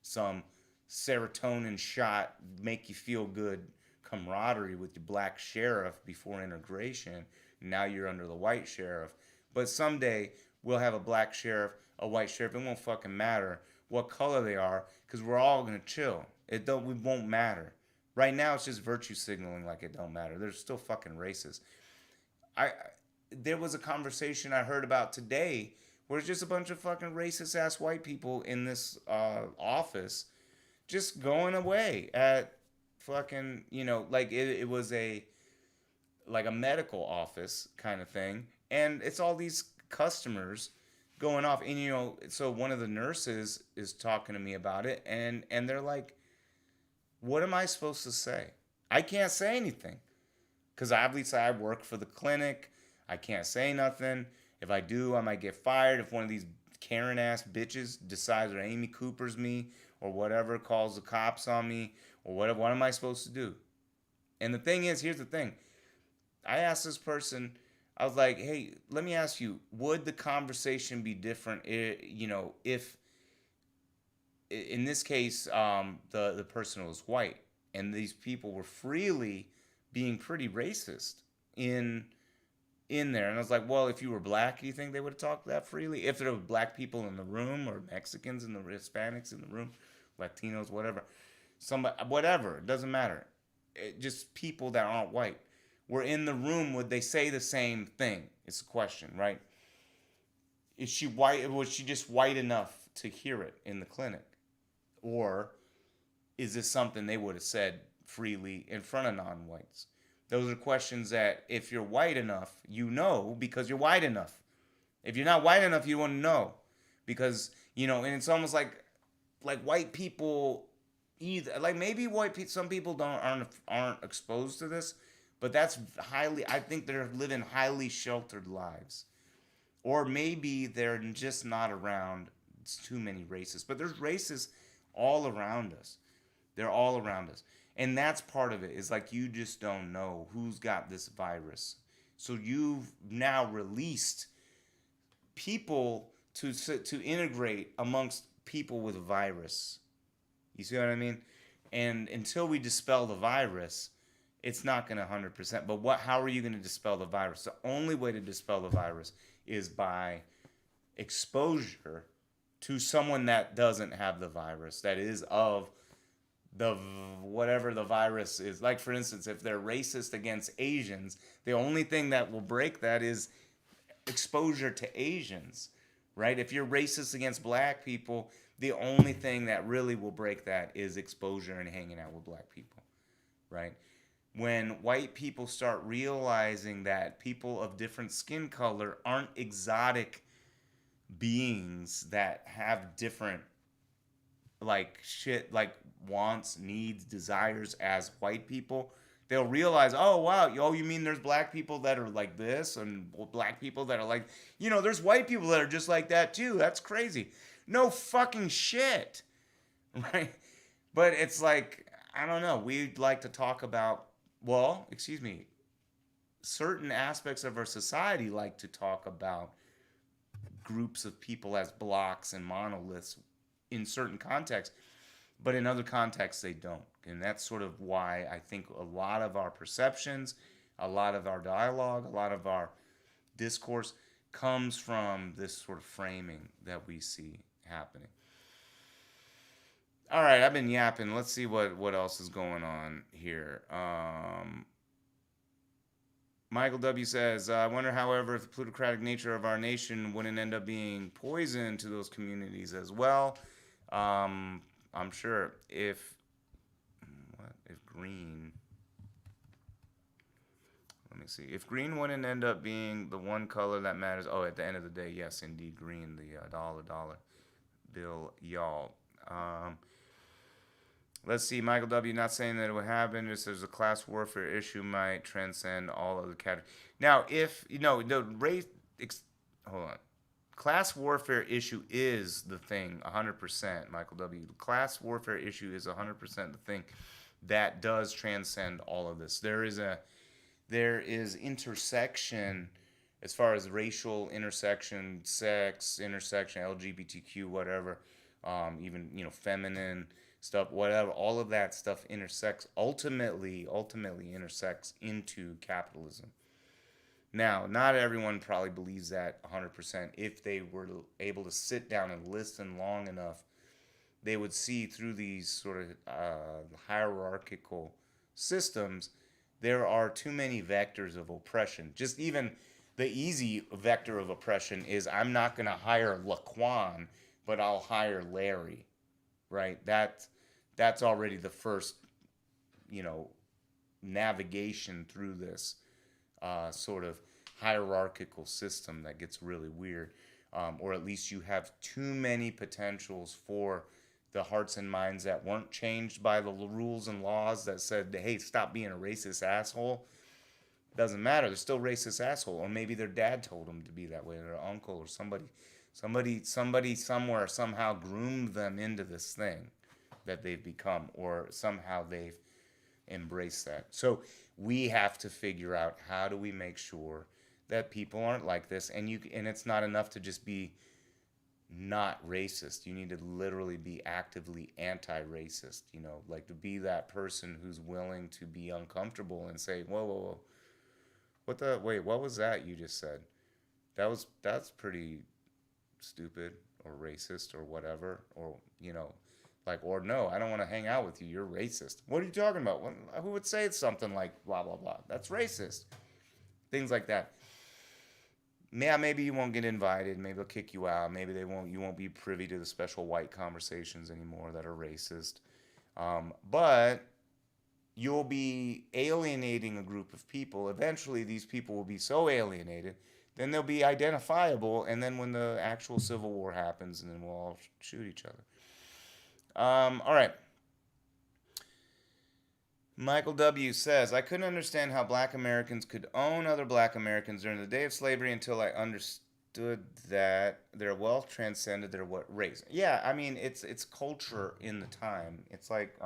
some serotonin shot, make you feel good camaraderie with your black sheriff before integration. Now you're under the white sheriff. But someday we'll have a black sheriff, a white sheriff. It won't fucking matter what color they are because we're all gonna chill. It won't matter. Right now it's just virtue signaling like it don't matter. There's still fucking racist. I there was a conversation I heard about today where it's just a bunch of fucking racist ass white people in this office just going away at fucking, like it was a like a medical office kind of thing, and it's all these customers going off, and so one of the nurses is talking to me about it, and they're like, what am I supposed to say? I can't say anything because obviously I work for the clinic. I can't say nothing. If I do, I might get fired. If one of these Karen ass bitches decides, or Amy Coopers me or whatever, calls the cops on me or whatever, what am I supposed to do? And the thing is, here's the thing. I asked this person, I was like, hey, let me ask you, would the conversation be different, if in this case, the person was white and these people were freely being pretty racist in there. And I was like, well, if you were black, do you think they would have talked that freely? If there were black people in the room, or Mexicans in the Hispanics in the room, Latinos, whatever, it doesn't matter. Just people that aren't white were in the room, would they say the same thing? It's a question, right? Is she white? Was she just white enough to hear it in the clinic? Or is this something they would have said freely in front of non-whites? Those are questions that if you're white enough, because you're white enough. If you're not white enough, you wouldn't know. Because, and it's almost like white people either, like maybe some people aren't exposed to this, but that's I think they're living highly sheltered lives. Or maybe they're just not around too many racists. But there's racists all around us. They're all around us. And that's part of it, is like you just don't know who's got this virus. So you've now released people to integrate amongst people with a virus. You see what I mean? And until we dispel the virus, it's not going to 100%. But how are you going to dispel the virus? The only way to dispel the virus is by exposure to someone that doesn't have the virus, that is of the whatever the virus is. Like, for instance, if they're racist against Asians, the only thing that will break that is exposure to Asians, right? If you're racist against black people, the only thing that really will break that is exposure and hanging out with black people, right? When white people start realizing that people of different skin color aren't exotic beings that have different wants, needs, desires as white people, they'll realize, oh wow, you mean there's black people that are like this, and black people that are like, there's white people that are just like that too. That's crazy. No fucking shit, right? But it's like, I don't know. We'd like to talk about, certain aspects of our society like to talk about groups of people as blocks and monoliths in certain contexts, but in other contexts they don't. And that's sort of why I think a lot of our perceptions, a lot of our dialogue, a lot of our discourse comes from this sort of framing that we see happening. All right, I've been yapping. Let's see what else is going on here. Michael W. says, I wonder, however, if the plutocratic nature of our nation wouldn't end up being poison to those communities as well. I'm sure if green, let me see, if green wouldn't end up being the one color that matters. Oh, at the end of the day, yes, indeed, green, the dollar bill, y'all. Let's see, Michael W. not saying that it would happen. Just there's a class warfare issue might transcend all other categories. Now, if the race, hold on, class warfare issue is the thing, 100%. Michael W. The class warfare issue is 100% the thing that does transcend all of this. There is intersection as far as racial intersection, sex intersection, LGBTQ, whatever, even feminine. stuff, whatever, all of that stuff intersects, ultimately intersects into capitalism. Now, not everyone probably believes that 100%. If they were able to sit down and listen long enough, they would see through these sort of hierarchical systems, there are too many vectors of oppression. Just even the easy vector of oppression is I'm not going to hire Laquan, but I'll hire Larry, right? That's already the first, you know, navigation through this sort of hierarchical system that gets really weird. Or at least you have too many potentials for the hearts and minds that weren't changed by the rules and laws that said, hey, stop being a racist asshole. Doesn't matter. They're still racist asshole. Or maybe their dad told them to be that way, or their uncle, or somebody somewhere somehow groomed them into this thing that they've become, or somehow they've embraced that. So we have to figure out, how do we make sure that people aren't like this? And it's not enough to just be not racist. You need to literally be actively anti-racist, you know, like to be that person who's willing to be uncomfortable and say, whoa, what was that you just said? That's pretty stupid, or racist, or whatever, or, you know, like, or no, I don't want to hang out with you, you're racist. What are you talking about? Who would say something like blah blah blah? That's racist. Things like that. Yeah, maybe you won't get invited. Maybe they'll kick you out. Maybe you won't be privy to the special white conversations anymore that are racist. But you'll be alienating a group of people. Eventually, these people will be so alienated, then they'll be identifiable. And then when the actual civil war happens, and then we'll all shoot each other. All right. Michael W. says, I couldn't understand how black Americans could own other black Americans during the day of slavery until I understood that their wealth transcended their race. Yeah, I mean, it's culture in the time. It's like,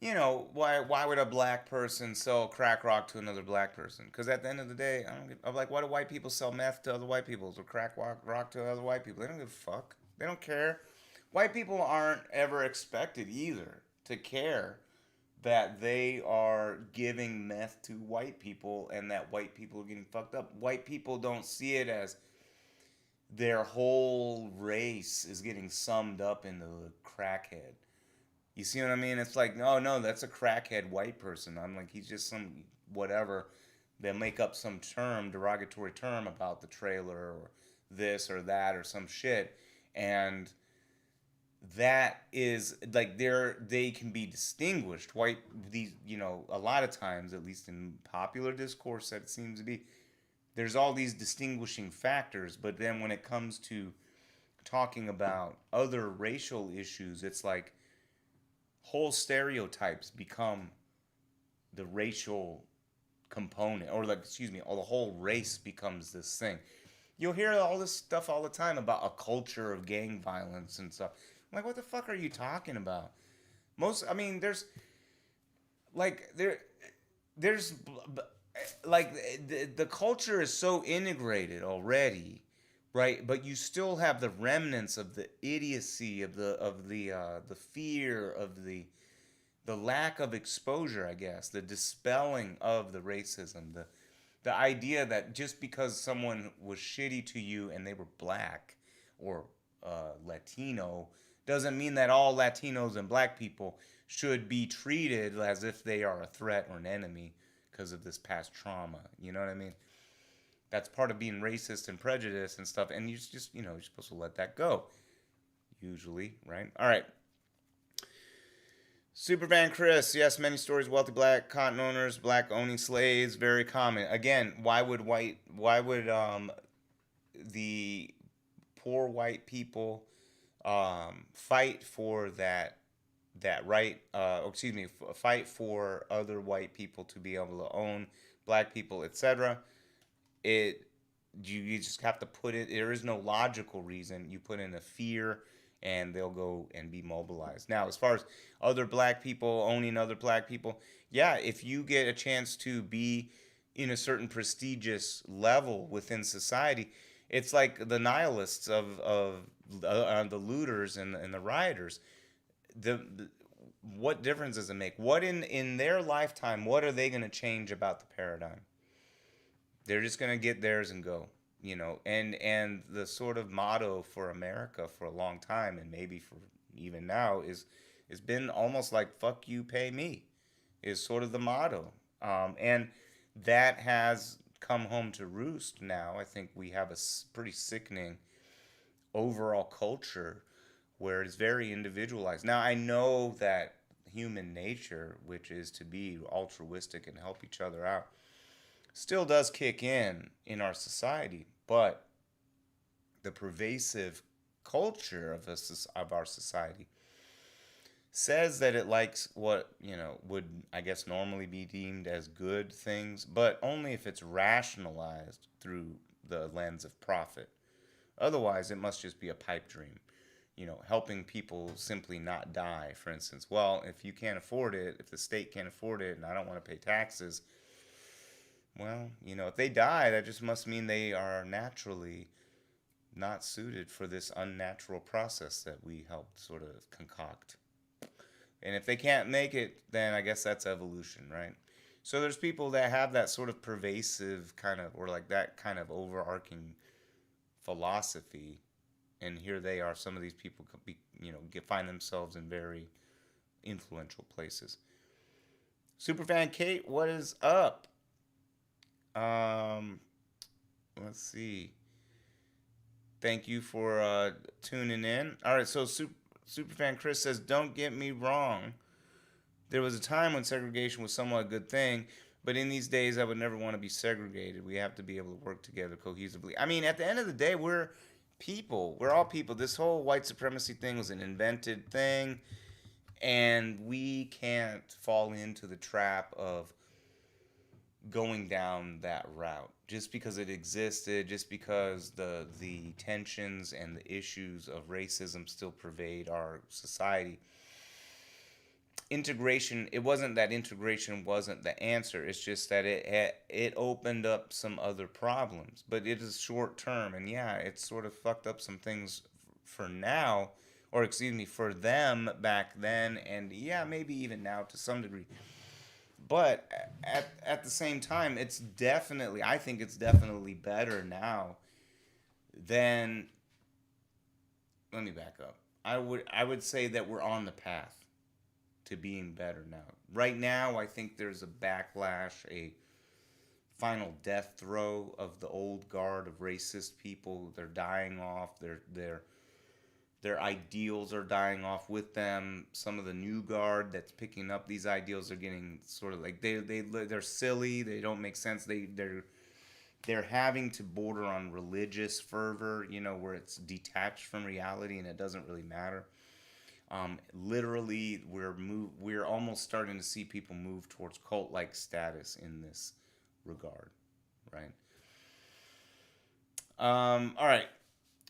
you know, why would a black person sell crack rock to another black person? Because at the end of the day, I'm like, why do white people sell meth to other white people, or crack rock to other white people? They don't give a fuck. They don't care. White people aren't ever expected either to care that they are giving meth to white people and that white people are getting fucked up. White people don't see it as their whole race is getting summed up into a crackhead. You see what I mean? It's like, no, that's a crackhead white person. I'm like, he's just some whatever. They'll make up some derogatory term about the trailer or this or that or some shit. And that is like they can be distinguished. A lot of times, at least in popular discourse, that it seems to be, there's all these distinguishing factors. But then when it comes to talking about other racial issues, it's like whole stereotypes become the racial component, or the whole race becomes this thing. You'll hear all this stuff all the time about a culture of gang violence and stuff. I'm like, what the fuck are you talking about? There's the culture is so integrated already, right? But you still have the remnants of the idiocy, of the fear, of the lack of exposure, I guess, the dispelling of the racism, the idea that just because someone was shitty to you and they were black or Latino doesn't mean that all Latinos and black people should be treated as if they are a threat or an enemy because of this past trauma. You know what I mean? That's part of being racist and prejudiced and stuff. And you're supposed to let that go. Usually, right? All right. Supervan Chris, yes, many stories, wealthy black cotton owners, black owning slaves, very common. Again, why would the poor white people fight for that right? Fight for other white people to be able to own black people, etc. You just have to put it. There is no logical reason. You put in a fear, and they'll go and be mobilized. Now, as far as other black people owning other black people, yeah, if you get a chance to be in a certain prestigious level within society, It's like the nihilists of the looters and the rioters. The what difference does it make? What in their lifetime? What are they going to change about the paradigm? They're just going to get theirs and go. And the sort of motto for America for a long time, and maybe for even now, is it's been almost like "fuck you, pay me," is sort of the motto. And that has come home to roost now. I think we have a pretty sickening overall culture where it's very individualized. Now, I know that human nature, which is to be altruistic and help each other out, still does kick in our society, but the pervasive culture of our society says that it likes what would, I guess, normally be deemed as good things, but only if it's rationalized through the lens of profit. Otherwise, it must just be a pipe dream. Helping people simply not die, for instance. Well, if you can't afford it, if the state can't afford it, and I don't want to pay taxes, well, if they die, that just must mean they are naturally not suited for this unnatural process that we helped sort of concoct. And if they can't make it, then I guess that's evolution, right? So there's people that have that sort of pervasive kind of, or like that kind of overarching philosophy, and here they are. Some of these people could be, find themselves in very influential places. Superfan Kate, what is up? Um, let's see. Thank you for tuning in. All right, so Superfan Chris says, "Don't get me wrong. There was a time when segregation was somewhat a good thing, but in these days, I would never want to be segregated. We have to be able to work together cohesively." I mean, at the end of the day, we're people. We're all people. This whole white supremacy thing was an invented thing, and we can't fall into the trap of going down that route just because it existed, just because the tensions and the issues of racism still pervade our society. Integration, it wasn't that integration wasn't the answer, it's just that it opened up some other problems, but it is short term, and yeah, it sort of fucked up some things for now, or excuse me, for them back then, and yeah, maybe even now to some degree. But at the same time, I think it's definitely better now than, let me back up. I would say that we're on the path to being better now. Right now, I think there's a backlash, a final death throw of the old guard of racist people. They're dying off. Their ideals are dying off with them. Some of the new guard that's picking up these ideals are getting sort of like they're silly. They don't make sense. They're having to border on religious fervor, where it's detached from reality and it doesn't really matter. Literally, we're almost starting to see people move towards cult-like status in this regard, right? All right.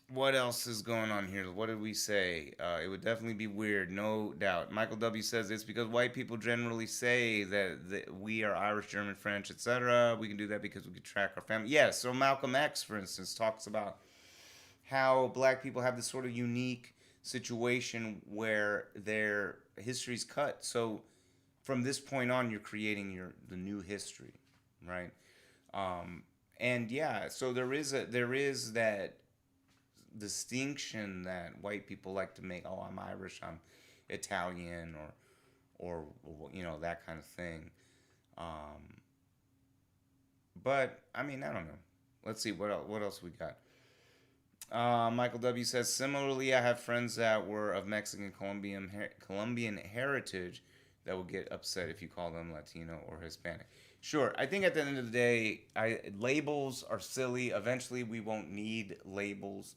What else is going on here? What did we say? It would definitely be weird, no doubt. Michael W. says it's because white people generally say that we are Irish, German, French, etc. We can do that because we can track our family. Yes, so Malcolm X, for instance, talks about how black people have this sort of unique situation where their history's cut. So from this point on, you're creating the new history, right? And yeah, so there is that distinction that white people like to make. Oh, I'm Irish, I'm Italian, or that kind of thing. But I mean, I don't know. Let's see what else we got. Michael W. says, similarly, I have friends that were of Mexican Colombian heritage that will get upset if you call them Latino or Hispanic. Sure, I think at the end of the day, labels are silly. Eventually, we won't need labels.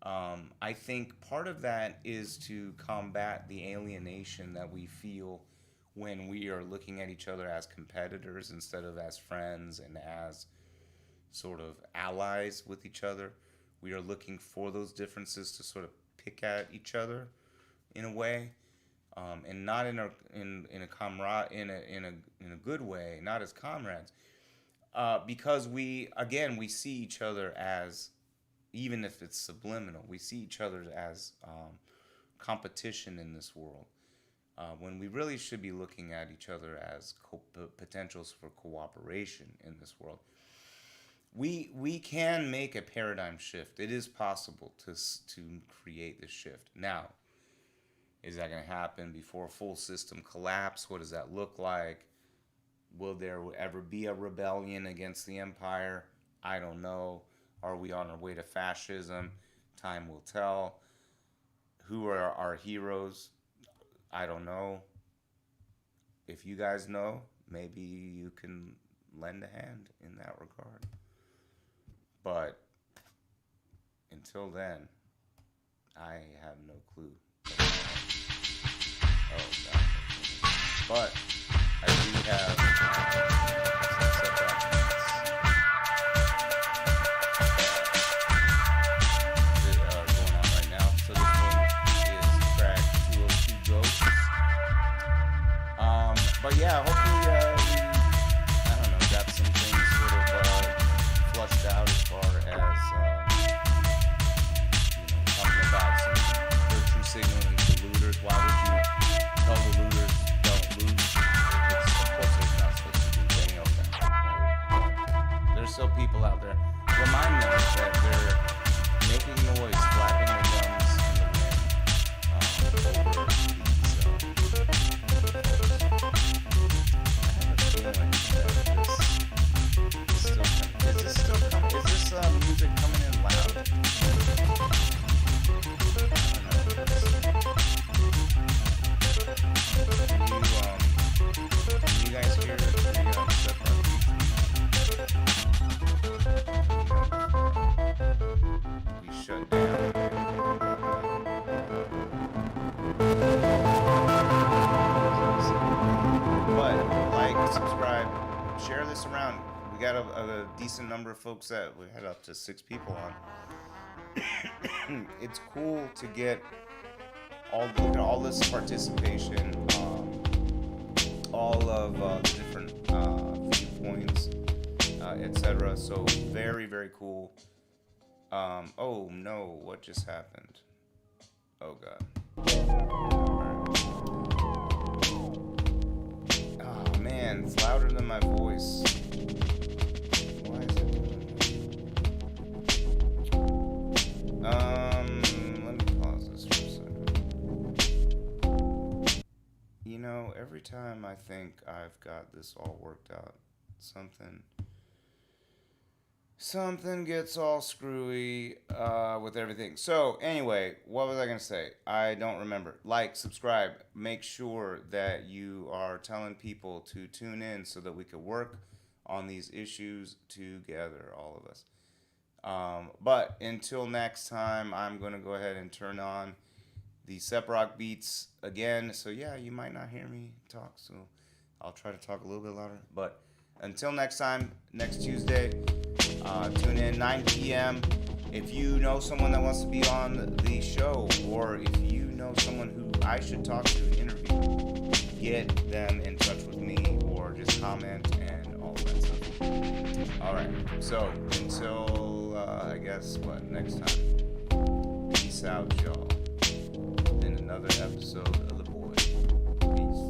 I think part of that is to combat the alienation that we feel when we are looking at each other as competitors instead of as friends and as sort of allies with each other. We are looking for those differences to sort of pick at each other in a way, and not in a good way, not as comrades, because we see each other as even if it's subliminal. We see each other as competition in this world, when we really should be looking at each other as potentials for cooperation in this world. We can make a paradigm shift. It is possible to create this shift. Now, is that going to happen before a full system collapse? What does that look like? Will there ever be a rebellion against the empire? I don't know. Are we on our way to fascism? Time will tell. Who are our heroes? I don't know. If you guys know, maybe you can lend a hand in that regard. But until then, I have no clue. Oh, God. But I do have going on right now. So this one is track 202 Ghosts. But yeah, hopefully we, I don't know, got some things sort of flushed out as far as talking about some virtue signaling to looters. Why would you tell the looters don't loot? Of course it's not supposed to do. They know that. There's still people out there. Remind them that they're making noise, flapping their gums in the wind over these music coming in loud? Can you guys hear the stuff we shut down? But like, subscribe, share this around. We got a decent number of folks that we had up to 6 people on. It's cool to get all this participation, all of the different viewpoints, etc. So very, very cool. Oh no, what just happened? Oh God. Oh man, it's louder than my voice. Let me pause this for a second. You know, every time I think I've got this all worked out, something gets all screwy with everything. So anyway, what was I gonna say? I don't remember. Like, subscribe, make sure that you are telling people to tune in so that we could work on these issues together, all of us. But until next time, I'm going to go ahead and turn on the Seprock beats again. So yeah, you might not hear me talk, so I'll try to talk a little bit louder. But until next time, next Tuesday, tune in 9 p.m. If you know someone that wants to be on the show, or if you know someone who I should talk to and interview, get them in touch with me or just comment and all that stuff. All right, so until I guess next time. Peace out, y'all. In another episode of The Boy. Peace.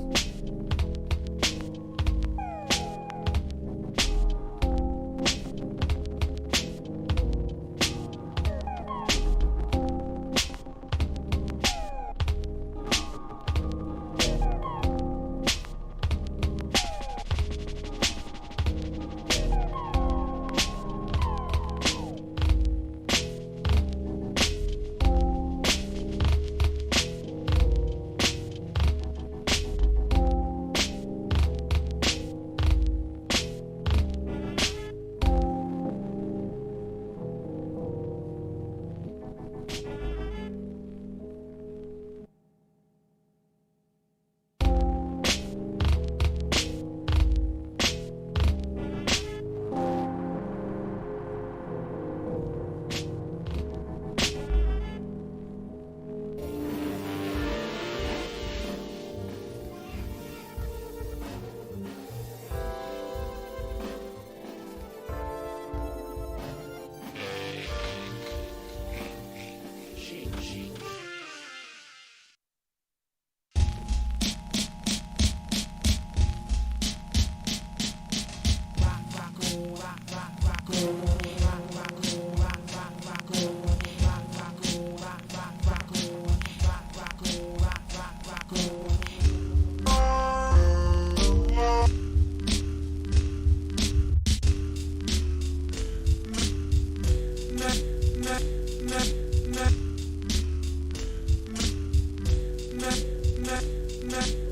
night.